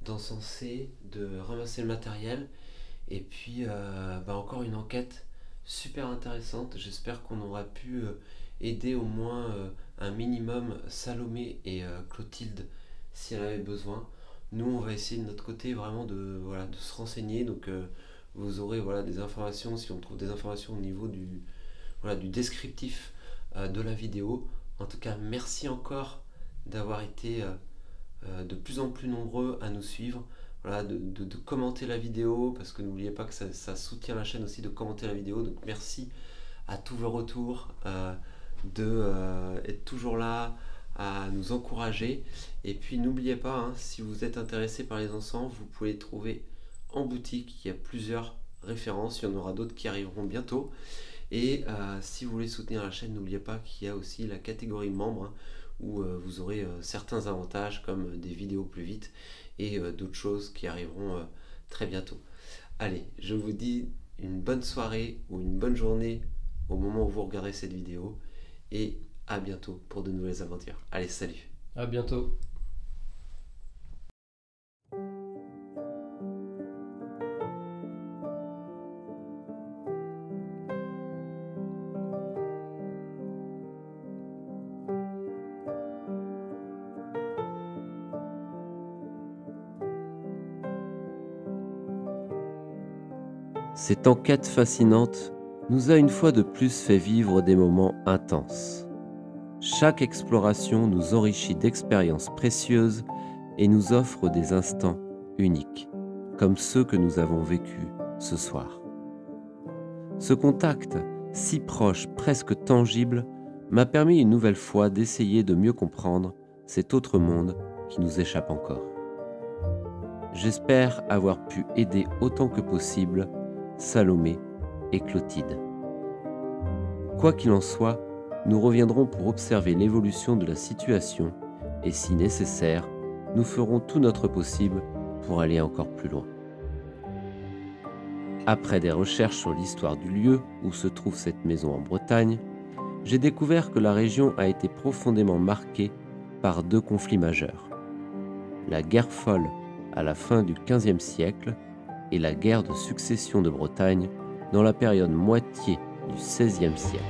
d'encenser, de ramasser le matériel et puis encore une enquête super intéressante. J'espère qu'on aura pu aider au moins un minimum Salomé et Clotilde si elle avait besoin. Nous on va essayer de notre côté vraiment de se renseigner, donc vous aurez des informations, si on trouve des informations au niveau du descriptif de la vidéo. En tout cas, merci encore d'avoir été de plus en plus nombreux à nous suivre, de commenter la vidéo, parce que n'oubliez pas que ça soutient la chaîne aussi de commenter la vidéo. Donc merci à tous vos retours, d'être toujours là, à nous encourager. Et puis n'oubliez pas, hein, si vous êtes intéressé par les encens, vous pouvez les trouver en boutique. Il y a plusieurs références, il y en aura d'autres qui arriveront bientôt. Et si vous voulez soutenir la chaîne, n'oubliez pas qu'il y a aussi la catégorie membres, hein, où vous aurez certains avantages comme des vidéos plus vite et d'autres choses qui arriveront très bientôt. Allez, je vous dis une bonne soirée ou une bonne journée au moment où vous regardez cette vidéo et à bientôt pour de nouvelles aventures. Allez, salut! À bientôt! Cette enquête fascinante nous a une fois de plus fait vivre des moments intenses. Chaque exploration nous enrichit d'expériences précieuses et nous offre des instants uniques, comme ceux que nous avons vécus ce soir. Ce contact, si proche, presque tangible, m'a permis une nouvelle fois d'essayer de mieux comprendre cet autre monde qui nous échappe encore. J'espère avoir pu aider autant que possible Salomé et Clotilde. Quoi qu'il en soit, nous reviendrons pour observer l'évolution de la situation et si nécessaire, nous ferons tout notre possible pour aller encore plus loin. Après des recherches sur l'histoire du lieu où se trouve cette maison en Bretagne, j'ai découvert que la région a été profondément marquée par deux conflits majeurs. La guerre folle à la fin du XVe siècle et la guerre de succession de Bretagne dans la période moitié du XVIe siècle.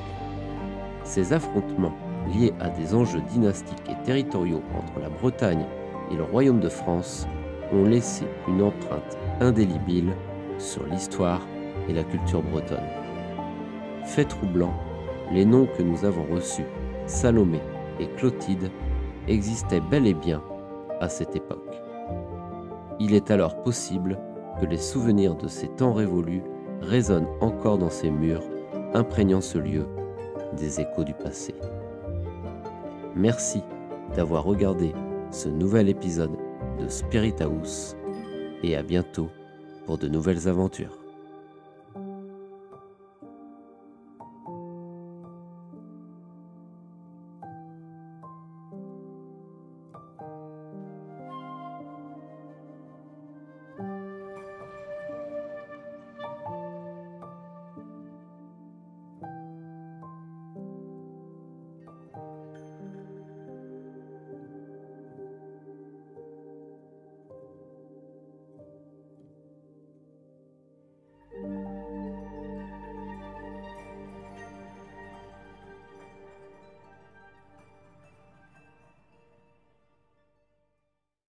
Ces affrontements, liés à des enjeux dynastiques et territoriaux entre la Bretagne et le Royaume de France, ont laissé une empreinte indélébile sur l'histoire et la culture bretonne. Fait troublant, les noms que nous avons reçus, Salomé et Clotilde, existaient bel et bien à cette époque. Il est alors possible que les souvenirs de ces temps révolus résonnent encore dans ces murs, imprégnant ce lieu des échos du passé. Merci d'avoir regardé ce nouvel épisode de Spirit House et à bientôt pour de nouvelles aventures.